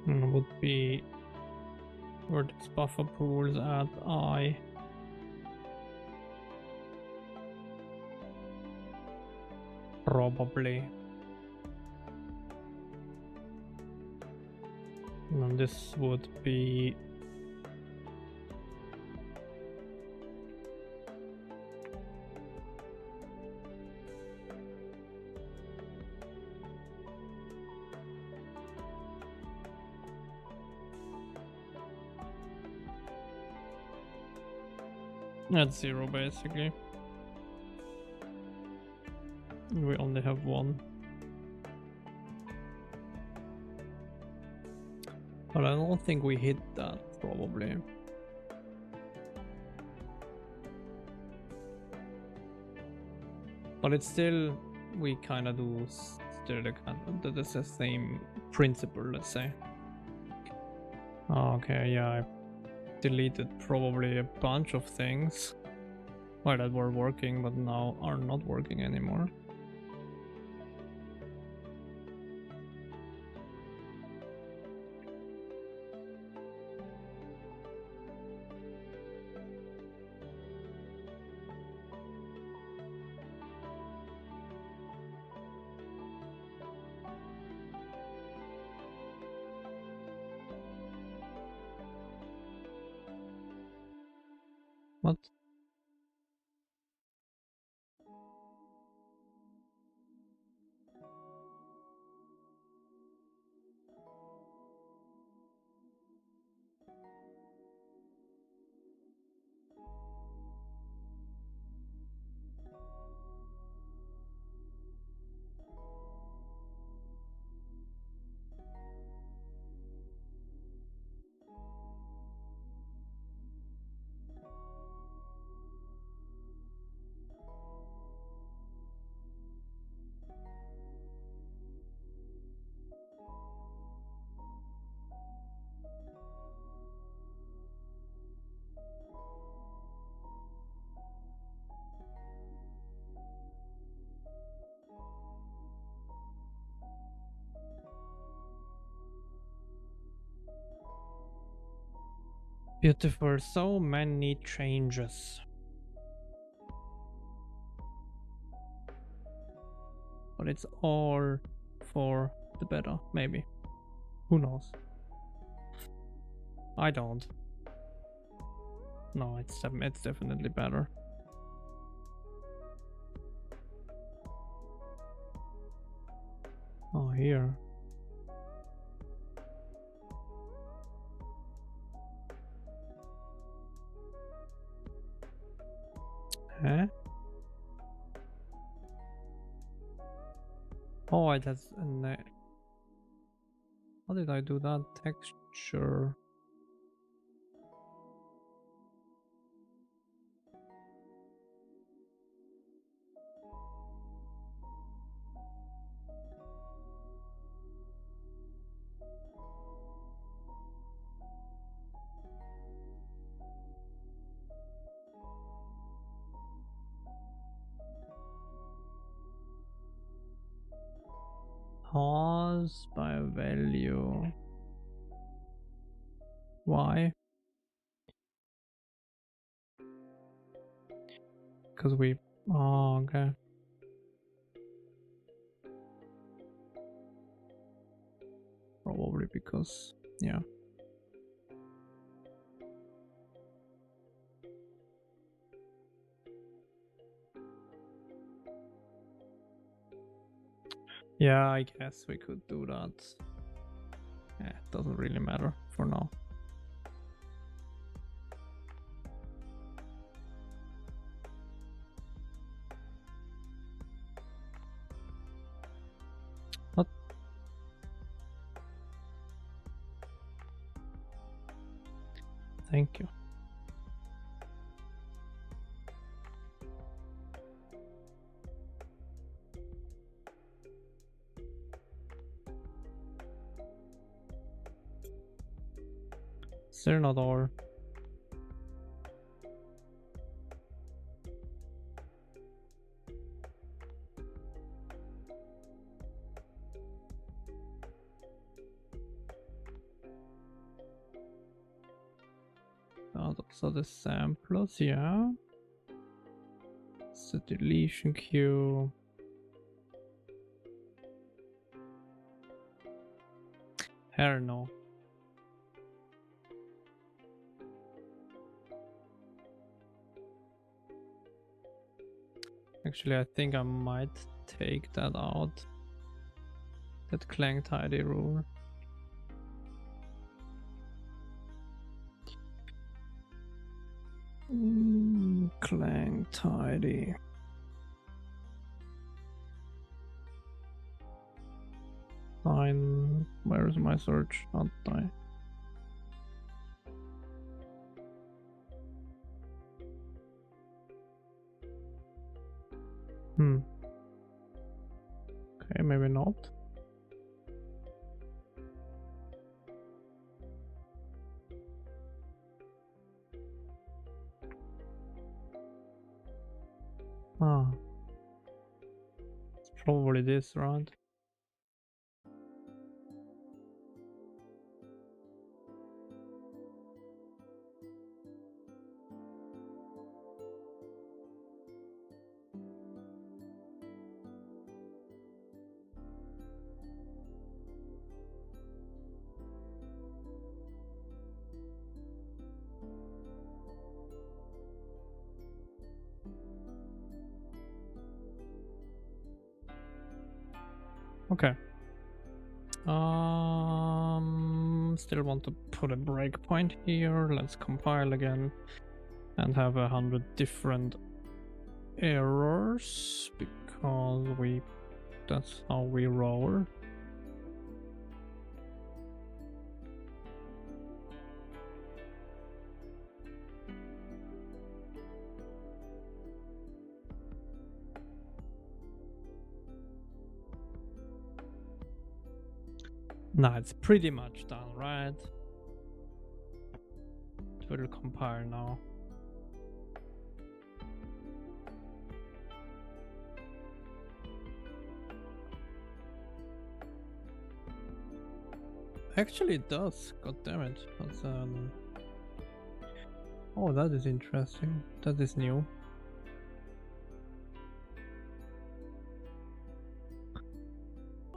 Would be vertex buffer pools at I. Probably. And this would be at 0 basically. We only have one. But I don't think we hit that, probably. But it's still, we kind of do still the same principle, let's say. Okay, yeah, I deleted probably a bunch of things, well, that were working but now are not working anymore. What? Beautiful, so many changes. But it's all for the better, maybe. Who knows? I don't. No, it's definitely better. Oh, here. Huh? Oh, that's how did I do that? Texture. Pause by value. Why? Because we. Oh, okay. Probably because. Yeah. Yeah, I guess we could do that. Yeah, it doesn't really matter for now. What? Thank you. Still not all. Those are the samplers, yeah. It's the deletion queue. Hell no. Actually, I think I might take that out. That clang tidy rule. Clang tidy. Fine. Where is my search? Not die. Okay, maybe not. Ah. It's probably this, right? Okay. Still want to put a breakpoint here. Let's compile again and have 100 different errors because that's how we roll. Nah, it's pretty much done, right? It will compile now. Actually, it does. God damn it. That's, oh, that is interesting. That is new.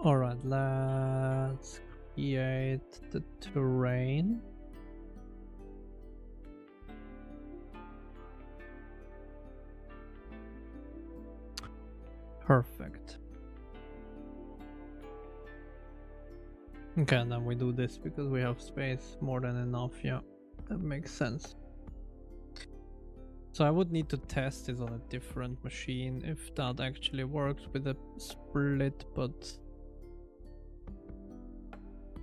Alright, let's create the terrain. Perfect. Okay, and then we do this because we have space more than enough. Yeah, that makes sense. So I would need to test this on a different machine if that actually works with a split, but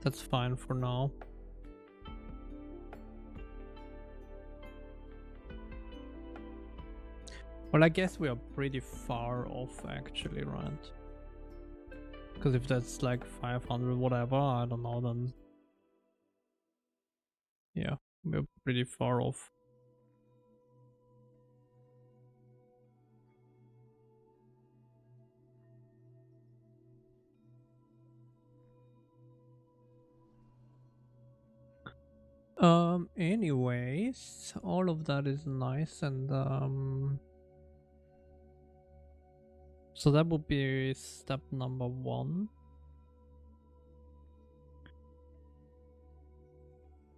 that's fine for now. Well, I guess we are pretty far off actually, right? Because if that's like 500 whatever, I don't know, then yeah, we're pretty far off. Anyways, all of that is nice, and so that would be step number 1.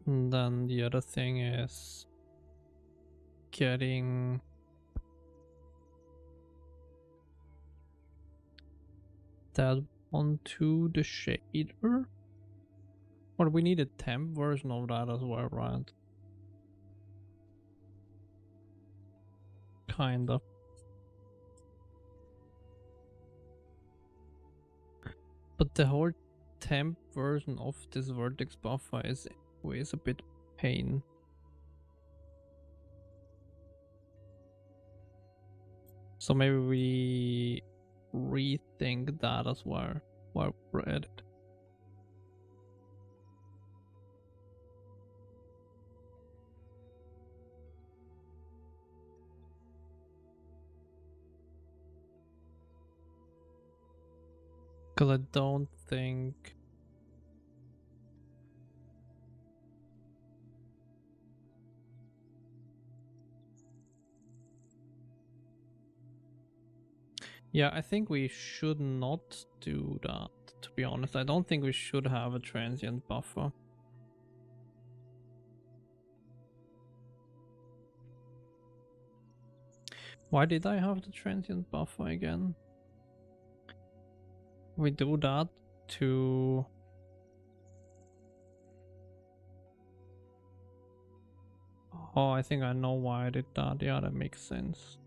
And then the other thing is getting that onto the shader. Or we need a temp version of that as well, right? Kinda. But the whole temp version of this vertex buffer is always a bit pain. So maybe we rethink that as well while we're at it. Because I don't think... Yeah, I think we should not do that, to be honest. I don't think we should have a transient buffer. Why did I have the transient buffer again? We do that to... Oh, I think I know why I did that. Yeah, that makes sense.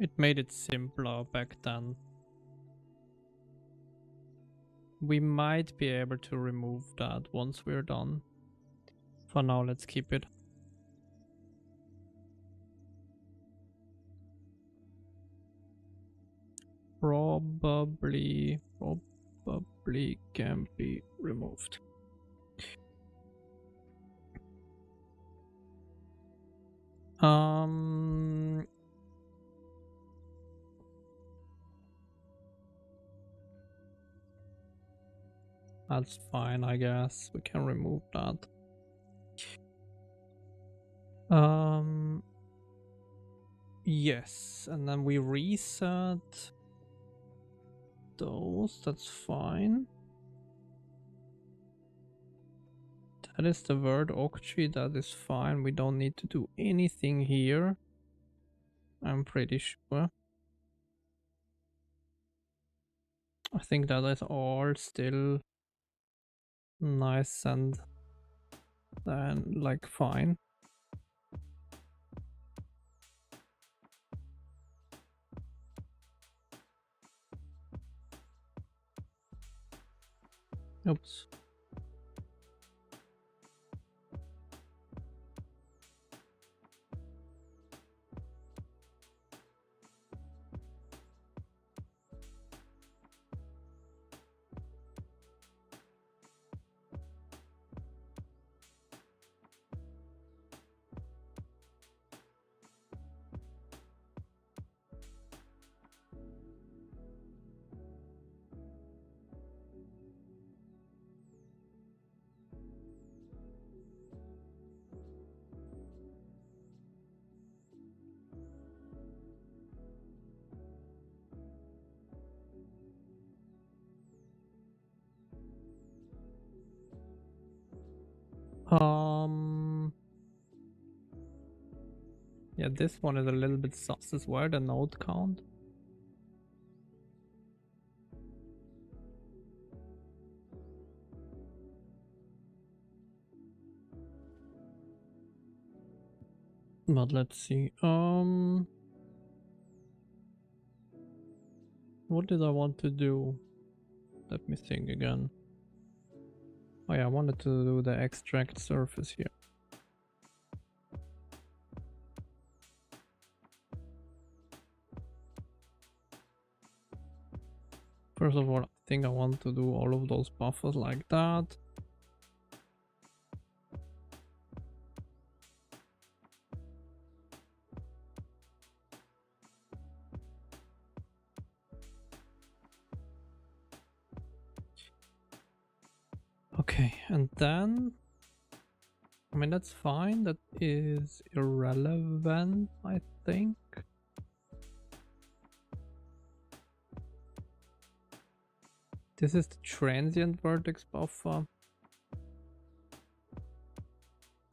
It made it simpler back then. We might be able to remove that once we're done. For now, let's keep it. Probably can be removed. That's fine, I guess. We can remove that. Yes, and then we reset those. That's fine. That is the word octree. That is fine. We don't need to do anything here. I'm pretty sure. I think that is all still nice and then like fine. Oops. Yeah, this one is a little bit sus as well, the node count. But let's see. What did I want to do? Let me think again. Oh yeah, I wanted to do the extract surface here. First of all, I think I want to do all of those buffers like that. Okay, and then, I mean, that's fine. That is irrelevant, I think. This is the transient vertex buffer,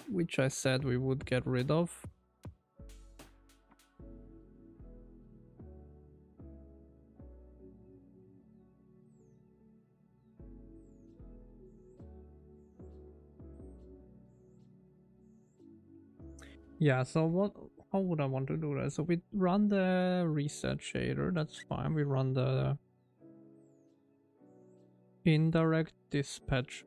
which I said we would get rid of. Yeah, so how would I want to do that? So we run the reset shader, that's fine. We run the indirect dispatch.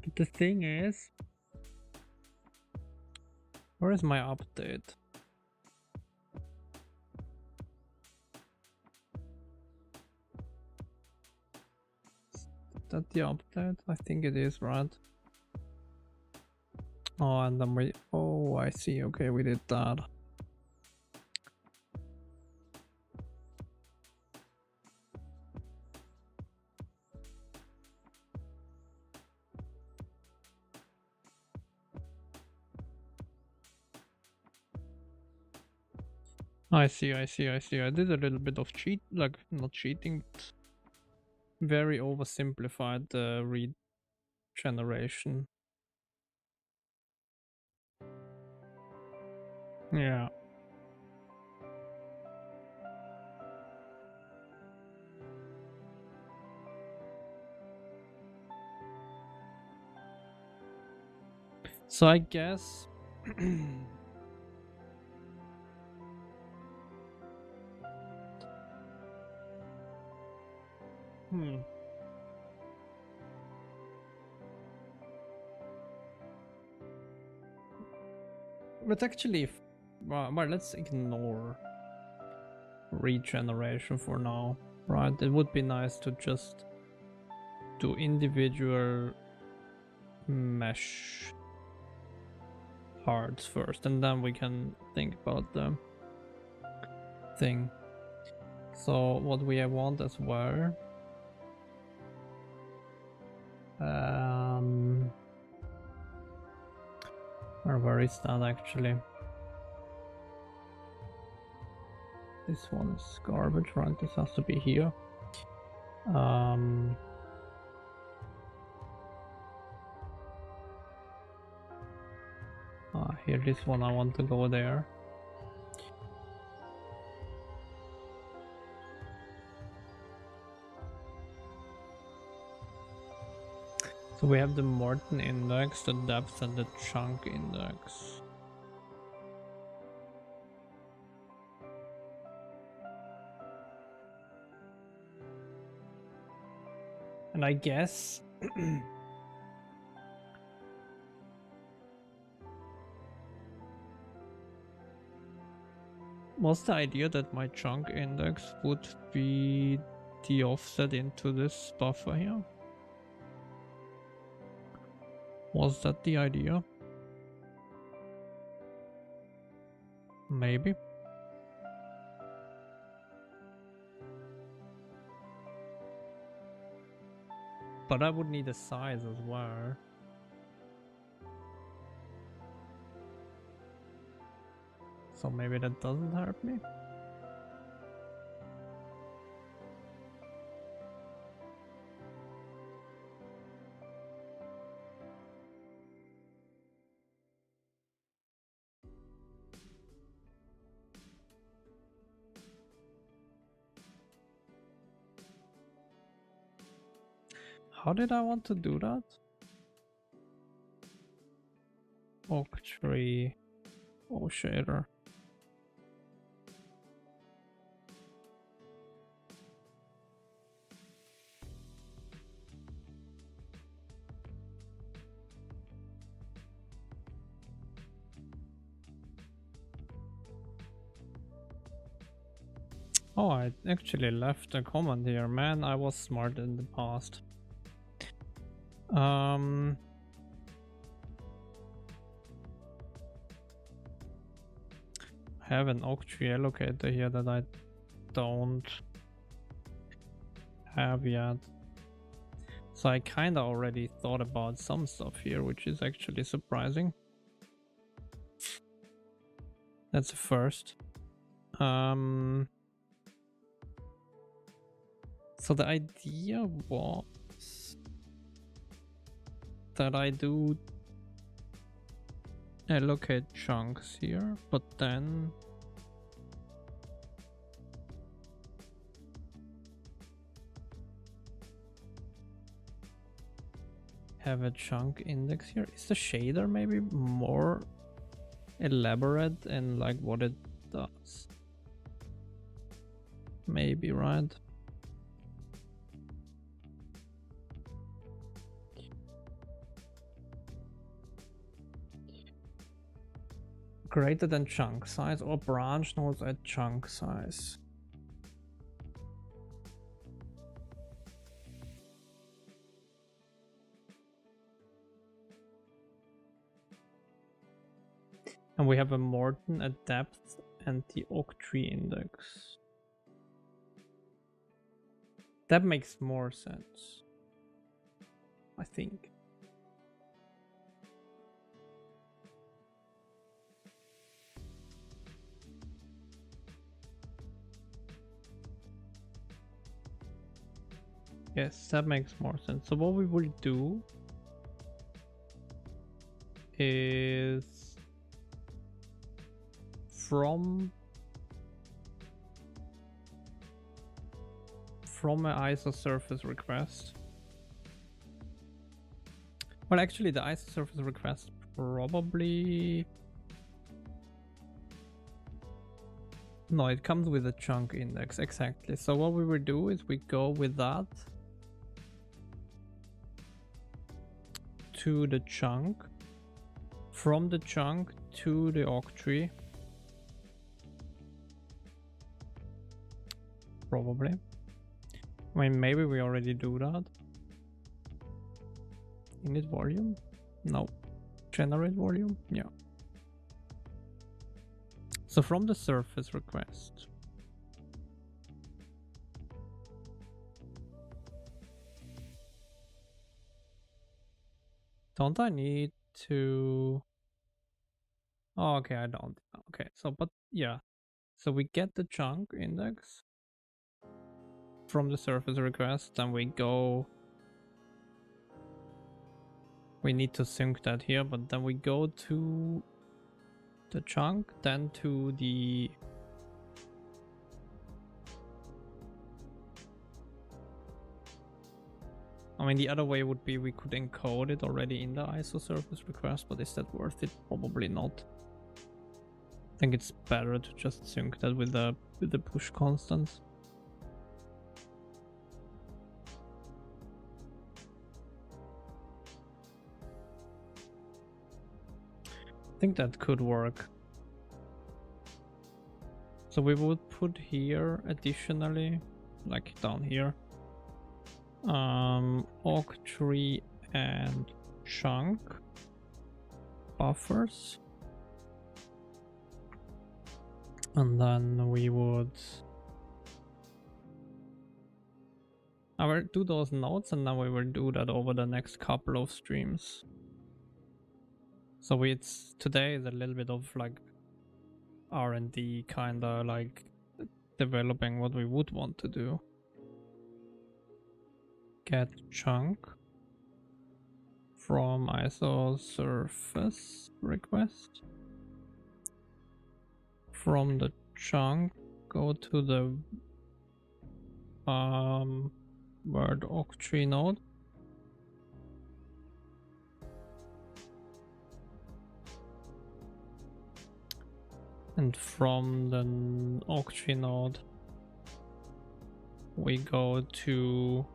But the thing is, where is my update? Is that the update? I think it is, right? Oh, and then we, oh, I see. Okay, we did that. I see. I did a little bit of cheat, like not cheating, but very oversimplified the read generation. Yeah. So I guess But actually, well, let's ignore regeneration for now, right? It would be nice to just do individual mesh parts first, and then we can think about the thing. So what we want as well, or where is that actually? This one is garbage, right? This has to be here. Here, this one, I want to go there. So we have the Morton index, the depth, and the chunk index. And I guess was the idea that my chunk index would be the offset into this buffer here? Was that the idea? Maybe. But I would need a size as well. So maybe that doesn't hurt me. How did I want to do that? Oak tree. Oh, shader. Oh, I actually left a comment here. Man, I was smart in the past. I have an oak tree allocator here that I don't have yet. So I kinda already thought about some stuff here, which is actually surprising. That's a first. So the idea was that I do allocate chunks here, but then have a chunk index here. Is the shader maybe more elaborate in like what it does? Maybe, right? Greater than chunk size or branch nodes at chunk size. And we have a Morton at depth and the oak tree index. That makes more sense, I think. Yes, that makes more sense. So what we will do is from an ISO surface request. Well, actually the ISO surface request probably... No, it comes with a chunk index, exactly. So what we will do is we go with that to the chunk, from the chunk to the oak tree. Probably. I mean, maybe we already do that. Init volume? No. Generate volume? Yeah. So from the surface request. Don't I need to... Oh, okay, I don't. Okay, so, but yeah. So we get the chunk index from the surface request, and we go... We need to sync that here, but then we go to the chunk, then to the... I mean, the other way would be we could encode it already in the ISO surface request, but is that worth it? Probably not. I think it's better to just sync that with the push constants. I think that could work. So we would put here additionally, like down here, oak tree and chunk buffers, and then we would I will do those nodes, and then we will do that over the next couple of streams. So today is a little bit of like R&D, kind of like developing what we would want to do. Get chunk from ISO surface request. From the chunk, go to the word oak tree node. And from the auction node, we go to...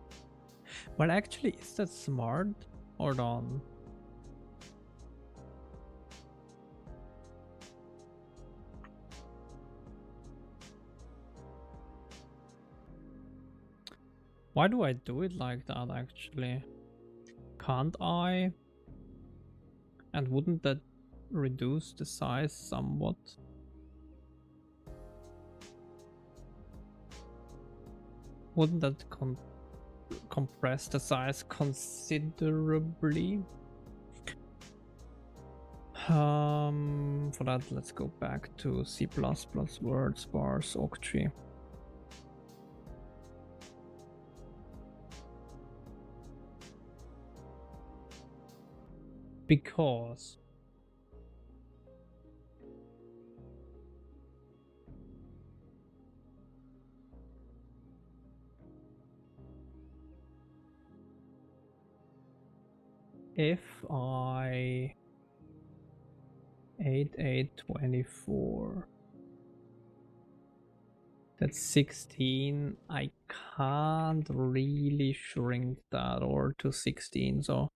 Well, actually, is that smart or not? Why do I do it like that, actually? Can't I? And wouldn't that reduce the size somewhat? Wouldn't that compress the size considerably? For that, let's go back to C++ words bars octree. Because if I 8824, that's 16, I can't really shrink that or to 16, so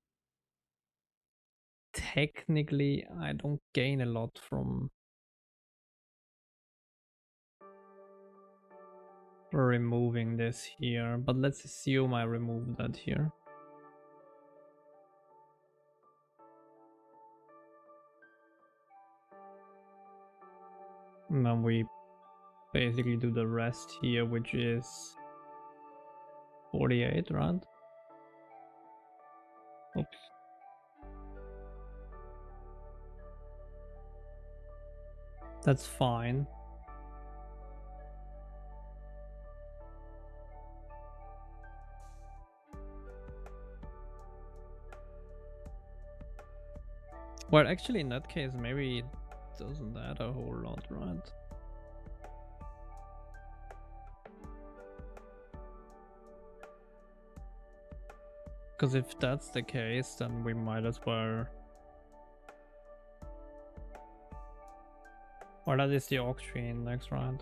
technically I don't gain a lot from removing this here, but let's assume I remove that here. And then we basically do the rest here, which is 48, right? Oops. That's fine. Well, actually, in that case, maybe it doesn't add a whole lot, right? Because if that's the case, then we might as well... Or that is the octree index, right?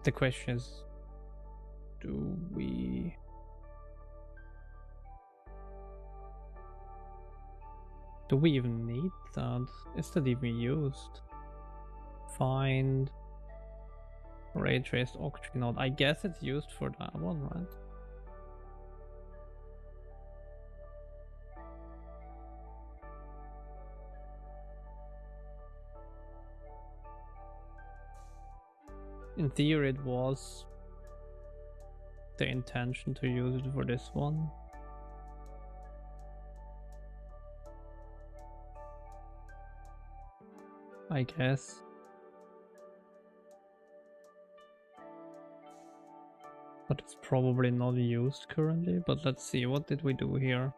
The question is, do we... Do we even need that? Is that even used? Find ray traced octree node. I guess it's used for that one, right? In theory, it was the intention to use it for this one. I guess. But it's probably not used currently. But let's see, what did we do here?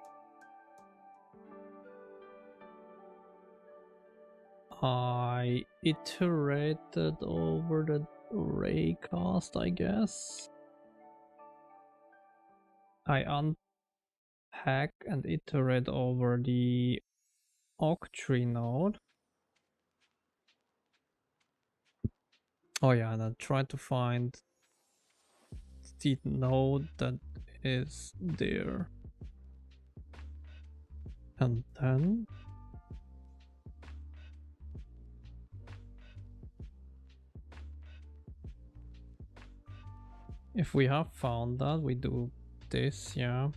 I iterated over the raycast, I guess. I unpack and iterate over the octree node. Oh yeah, and I tried to find the node that is there. And then if we have found that, we do this, yeah.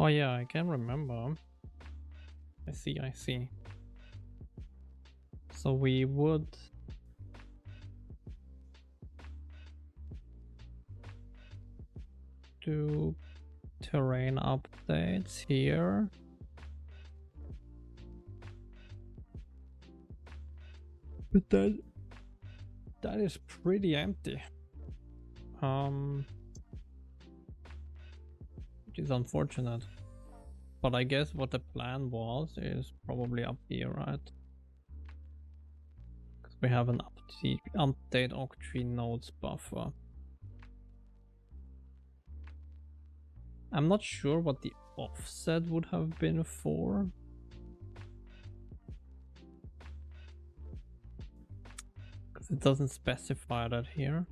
Oh yeah, I can remember. I see. So we would do terrain updates here. But that is pretty empty. Which is unfortunate. But I guess what the plan was is probably up here, right? Because we have an update octree nodes buffer. I'm not sure what the offset would have been for. Because it doesn't specify that here.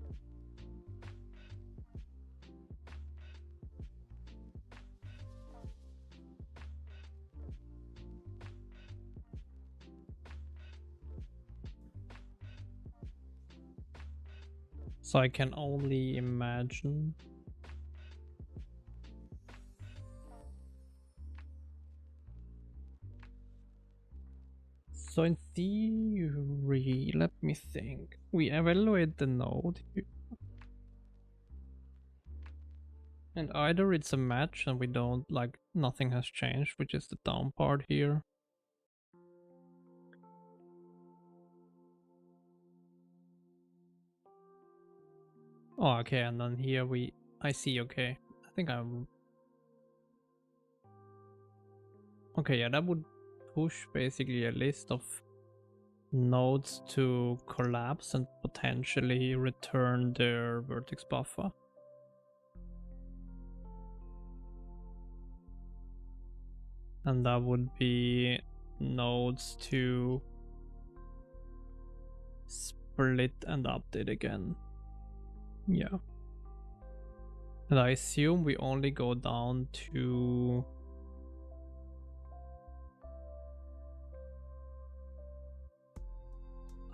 So I can only imagine. So in theory, let me think. We evaluate the node here. And either it's a match and we don't, like, nothing has changed, which is the down part here. Oh, okay, and then here I see, okay. I think I'm... Okay, yeah, that would push basically a list of nodes to collapse and potentially return their vertex buffer. And that would be nodes to split and update again. Yeah. And I assume we only go down to...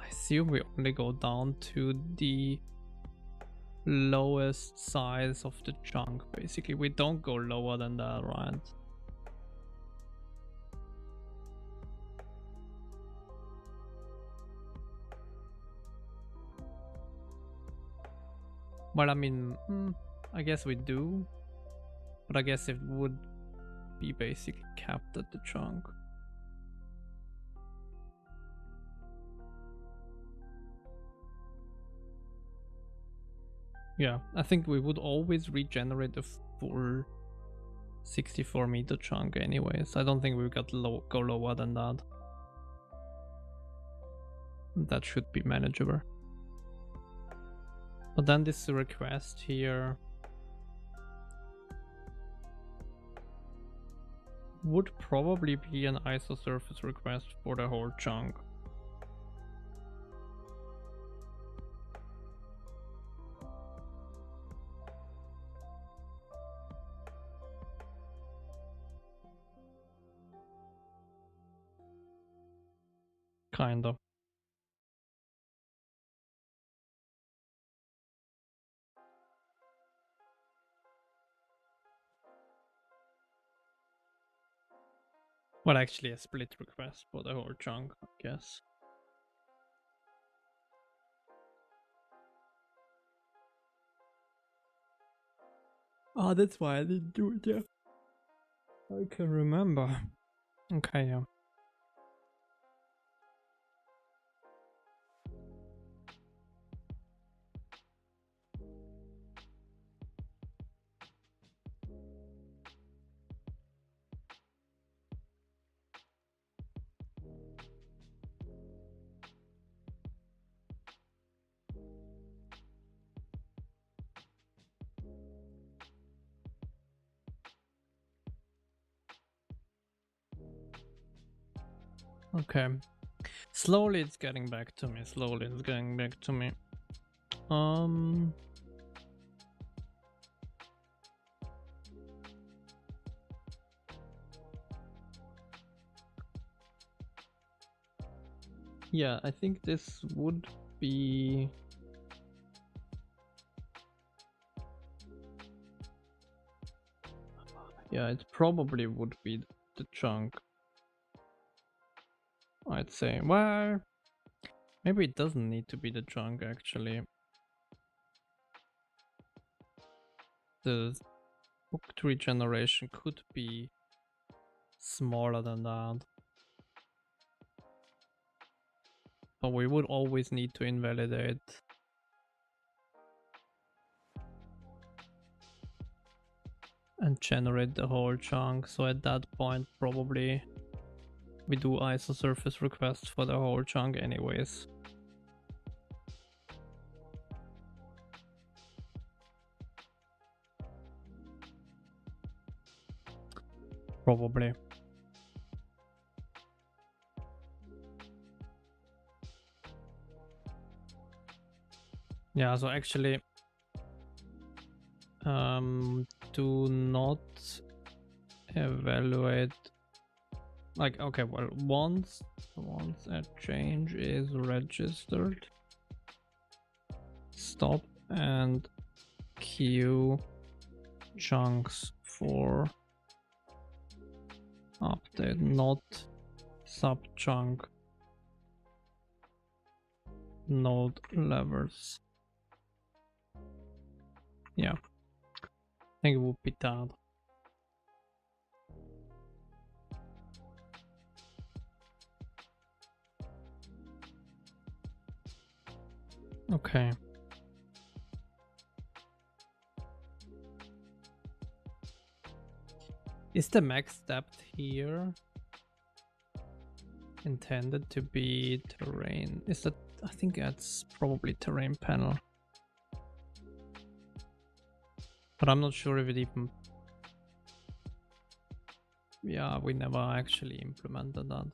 I assume we only go down to the lowest size of the chunk, basically. We don't go lower than that, right? Well, I mean, I guess we do. But I guess it would be basically capped at the chunk. Yeah, I think we would always regenerate the full 64 meter chunk anyways. I don't think we got go lower than that. That should be manageable. But then this request here would probably be an ISO surface request for the whole chunk. Kind of. Well, actually a split request for the whole chunk, I guess. Oh, that's why I didn't do it, yeah. I can remember. Okay, yeah. Okay. Slowly it's getting back to me. Slowly it's getting back to me. Yeah, I think this would be... Yeah, it probably would be the chunk. I'd say. Well, maybe it doesn't need to be the chunk actually. The booked regeneration could be smaller than that. But we would always need to invalidate. and generate the whole chunk. So at that point, probably we do ISO surface requests for the whole chunk anyways. Probably. Yeah, so actually do not evaluate, like, okay, well, once a change is registered, stop and queue chunks for update, not sub chunk node levels. Yeah, I think it would be that. Okay. Is the max depth here intended to be terrain? Is that, I think that's probably terrain panel. But I'm not sure if it even, yeah, we never actually implemented that.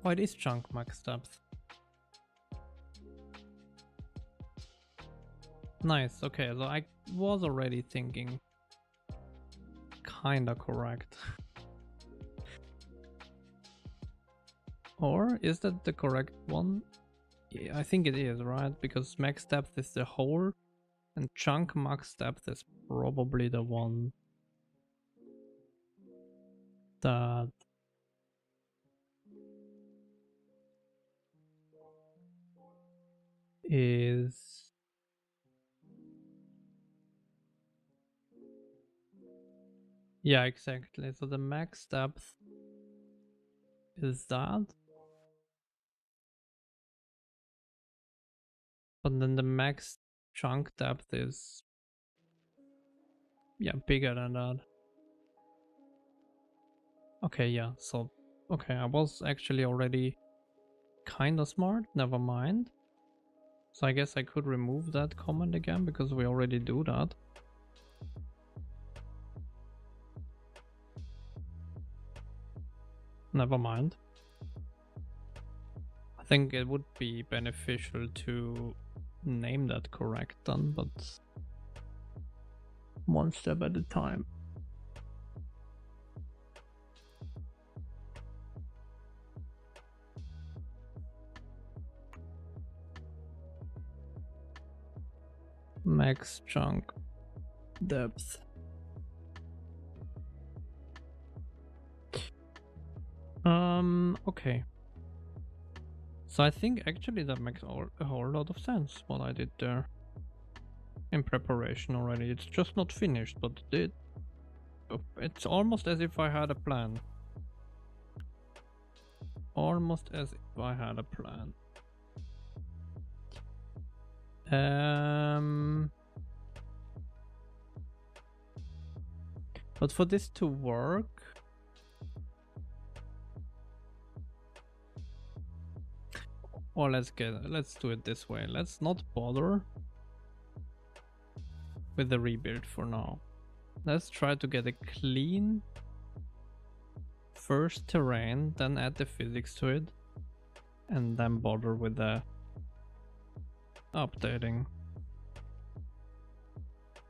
Oh, it is chunk max depth. Nice, okay, so I was already thinking kinda correct. Or is that the correct one? Yeah, I think it is, right? Because max depth is the whole, and chunk max depth is probably the one that is, yeah, exactly. So the max depth is that, but then the max chunk depth is, yeah, bigger than that. Okay, yeah, so okay, I was actually already kind of smart, never mind. So I guess I could remove that comment again because we already do that. Never mind. I think it would be beneficial to name that correct then, but one step at a time. Max chunk depth. Okay. So I think actually that makes a whole lot of sense what I did there in preparation already. It's just not finished, but it's almost as if I had a plan. Almost as if I had a plan. But for this to work, or let's do it this way. Let's not bother with the rebuild for now. Let's try to get a clean first terrain, then add the physics to it, and then bother with the updating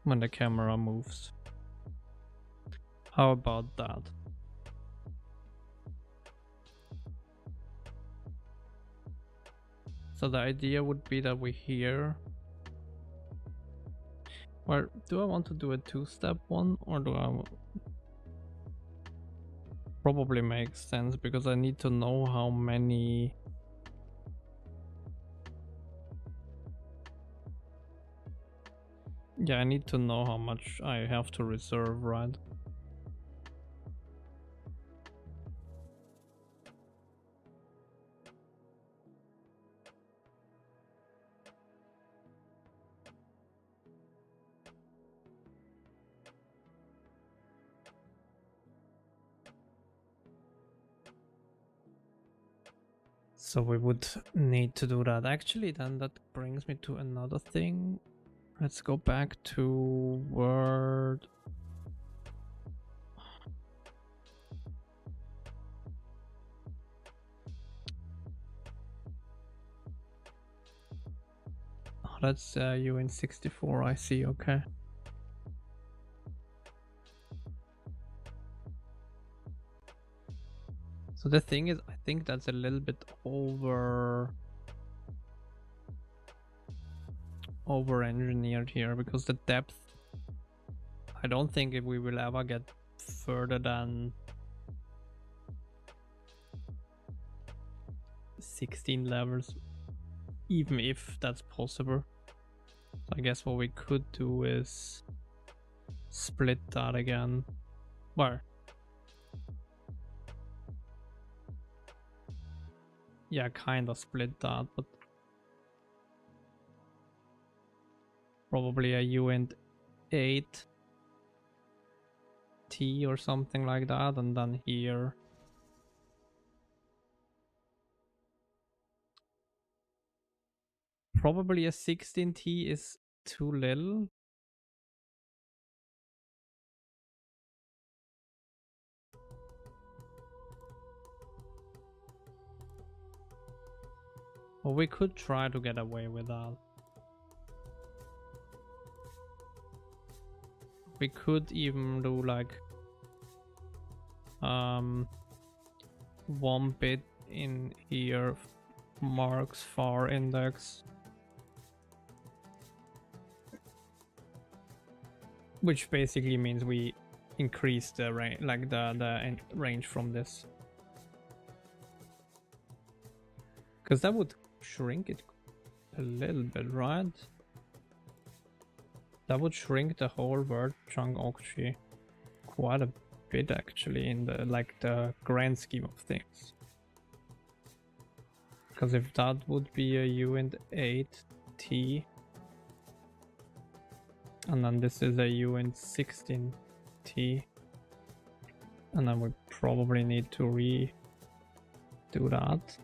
when the camera moves. How about that? So the idea would be that we here, well, do I want to do a two-step one, or do I, probably makes sense because I need to know how many, yeah, I need to know how much I have to reserve, right? So we would need to do that. Actually, then that brings me to another thing. Let's go back to Word. Oh, that's you in 64, I see, okay. So the thing is, I think that's a little bit over engineered here, because the depth, I don't think if we will ever get further than 16 levels, even if that's possible. So I guess what we could do is split that again. Well, yeah, kind of split that, but probably a uint 8 T or something like that, and then here probably a 16T is too little. Or we could try to get away with that. We could even do like 1 bit in here marks far index, which basically means we increase the range, like the range from this, because that would shrink it a little bit, right? That would shrink the whole word chunk actually quite a bit, actually, in the the grand scheme of things. Because if that would be a uint 8T, and then this is a uint 16T, and then we probably need to redo that.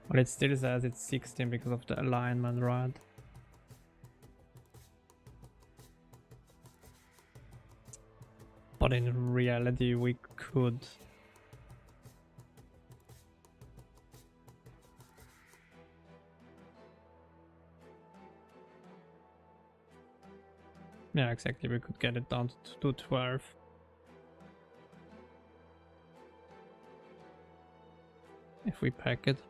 But it still says it's 16 because of the alignment, right? But in reality, we could. Yeah, exactly. We could get it down to 12. If we pack it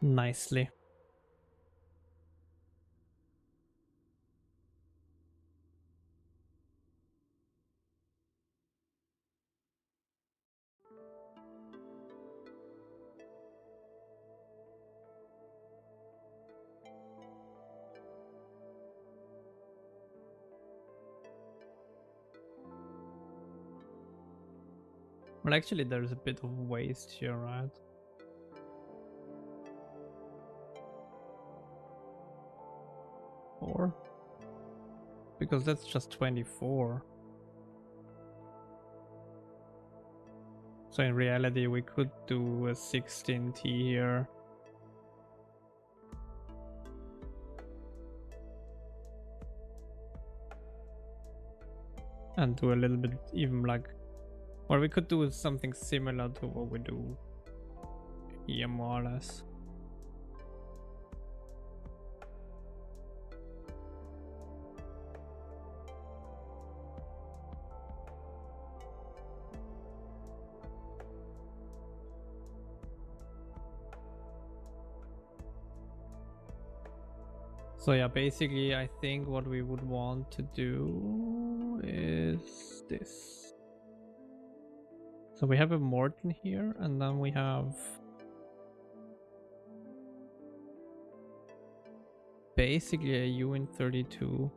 nicely. Well, actually, there's a bit of waste here, right? Or because that's just 24. So in reality, we could do a 16T here. And do a little bit even or we could do something similar to what we do here, more or less. So yeah, basically I think what we would want to do is this. So we have a Morton here, and then we have basically a uint 32.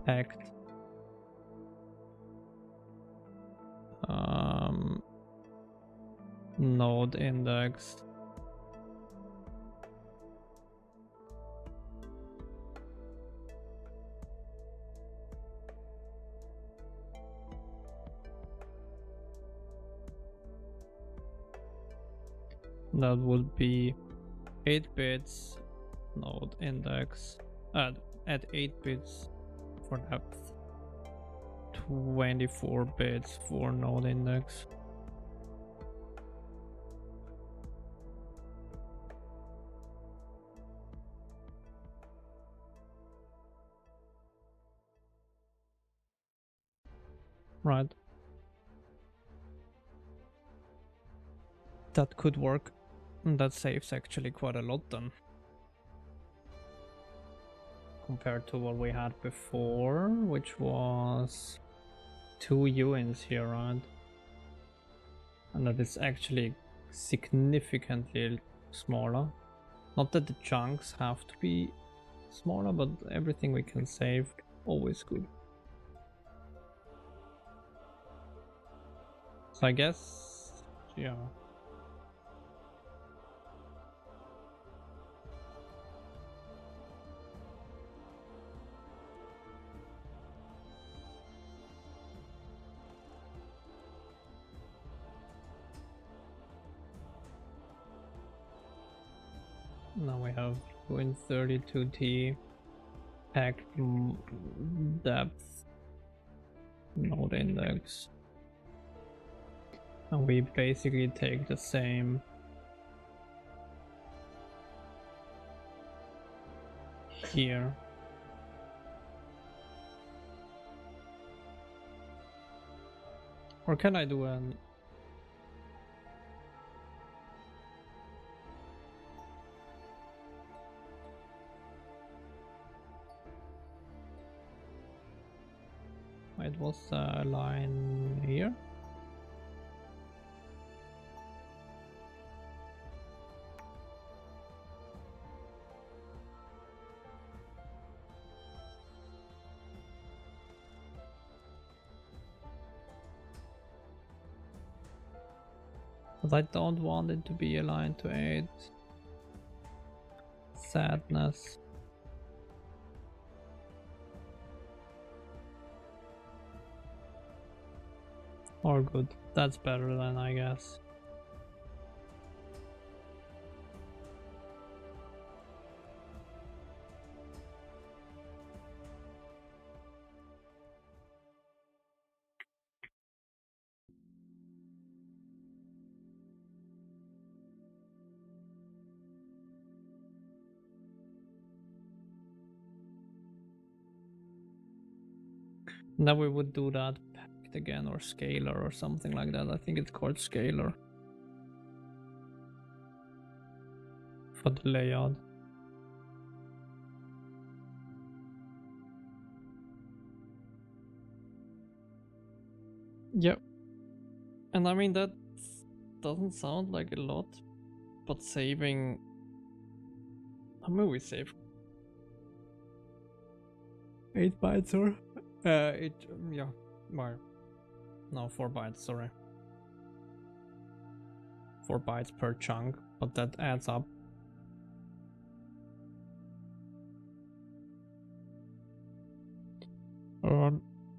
Packed. Node index. That would be 8 bits node index at 8 bits for depth, 24 bits for node index. Right. That could work. That saves actually quite a lot then, compared to what we had before, which was 2 UNs here, right? And that is actually significantly smaller. Not that the chunks have to be smaller, but everything we can save, always good. So I guess, yeah. Now we have 232T packed depth node index. And we basically take the same here. Or can I do an... It was a line here. But I don't want it to be aligned to 8. Sadness. Or good. That's better than, I guess. Now we would do that packed again, or scalar or something like that. I think it's called scalar for the layout. Yep. And I mean, that doesn't sound like a lot, but saving... How many we save? 8 bytes or? Yeah, well, no, 4 bytes, sorry. 4 bytes per chunk, but that adds up.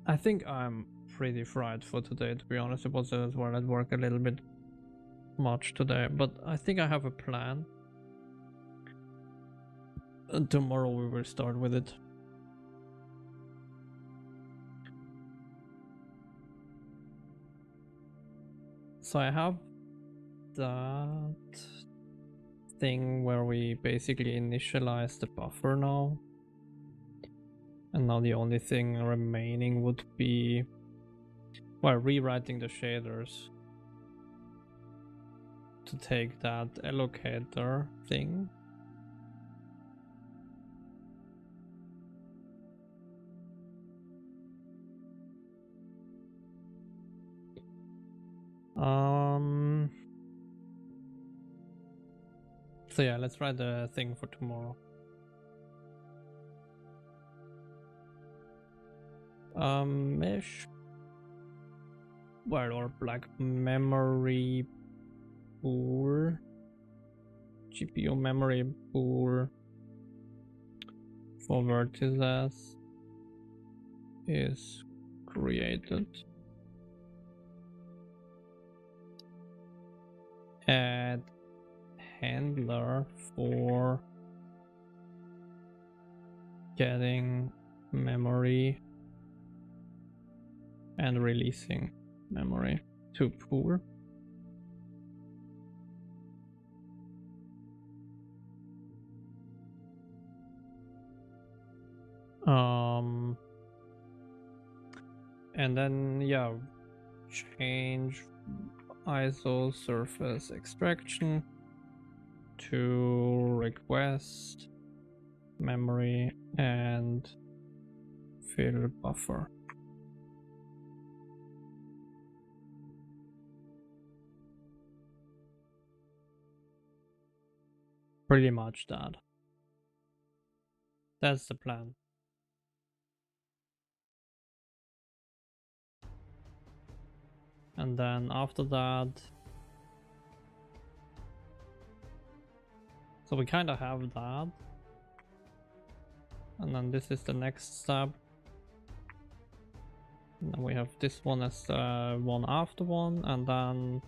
I think I'm pretty fried for today, to be honest. It was as well at work a little bit much today, but I think I have a plan. And tomorrow we will start with it. So I have that thing where we basically initialize the buffer now. And now the only thing remaining would be, well, rewriting the shaders to take that allocator thing. So yeah, let's write the thing for tomorrow. Mesh, well, or black memory pool, GPU memory pool for vertices is created. Add handler for getting memory and releasing memory to pool. And then yeah, change ISO surface extraction to request memory and fill buffer. Pretty much that. That's the plan. And then after that, so we kind of have that. And then this is the next step. And then we have this one as one after one, and then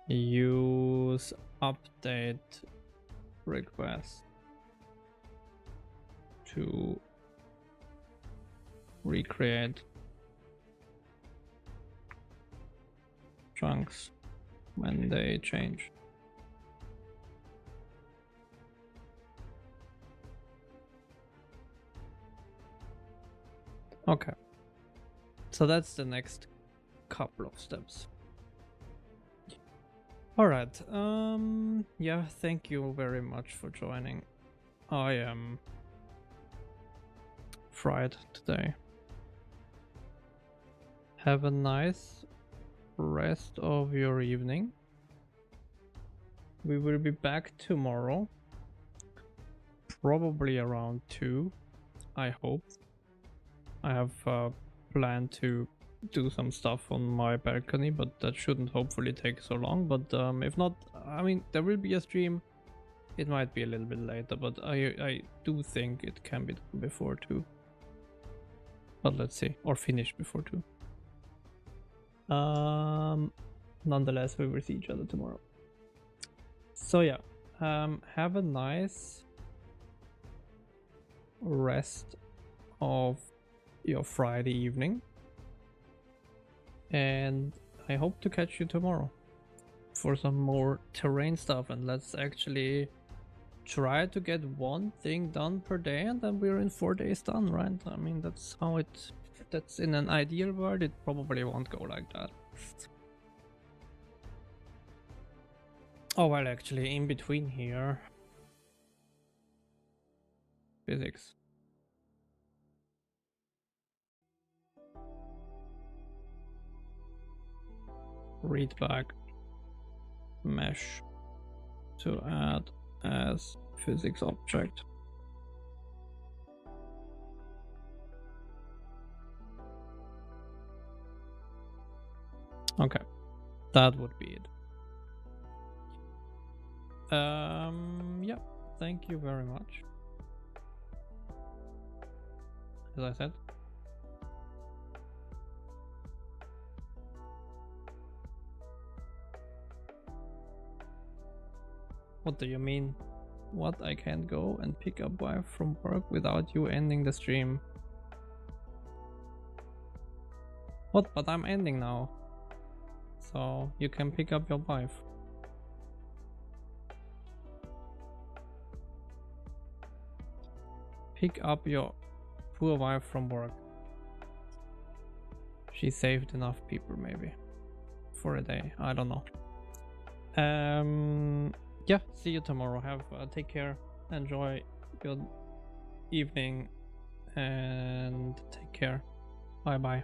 use update request to recreate chunks when they change. Okay, so that's the next couple of steps. All right, yeah, thank you very much for joining. I am fried today. Have a nice rest of your evening. We will be back tomorrow, probably around 2, I hope. I have planned to do some stuff on my balcony, but that shouldn't hopefully take so long. But if not, I mean, there will be a stream. It might be a little bit later, but I do think it can be done before 2. But let's see, or finish before 2. Nonetheless, we will see each other tomorrow. So yeah, have a nice rest of your Friday evening, and I hope to catch you tomorrow for some more terrain stuff. And let's actually try to get one thing done per day, and then we're in 4 days done, right? I mean, that's how it, that's in an ideal world. It probably won't go like that. Oh well, actually in between here, physics. Read back mesh to add as physics object. Okay, that would be it. Yeah, thank you very much. As I said, what do you mean? What, I can't go and pick up wife from work without you ending the stream? What? But I'm ending now, so you can pick up your wife. Pick up your poor wife from work. She saved enough people maybe for a day, I don't know. Yeah, see you tomorrow. Have take care, enjoy your evening, and take care. Bye bye.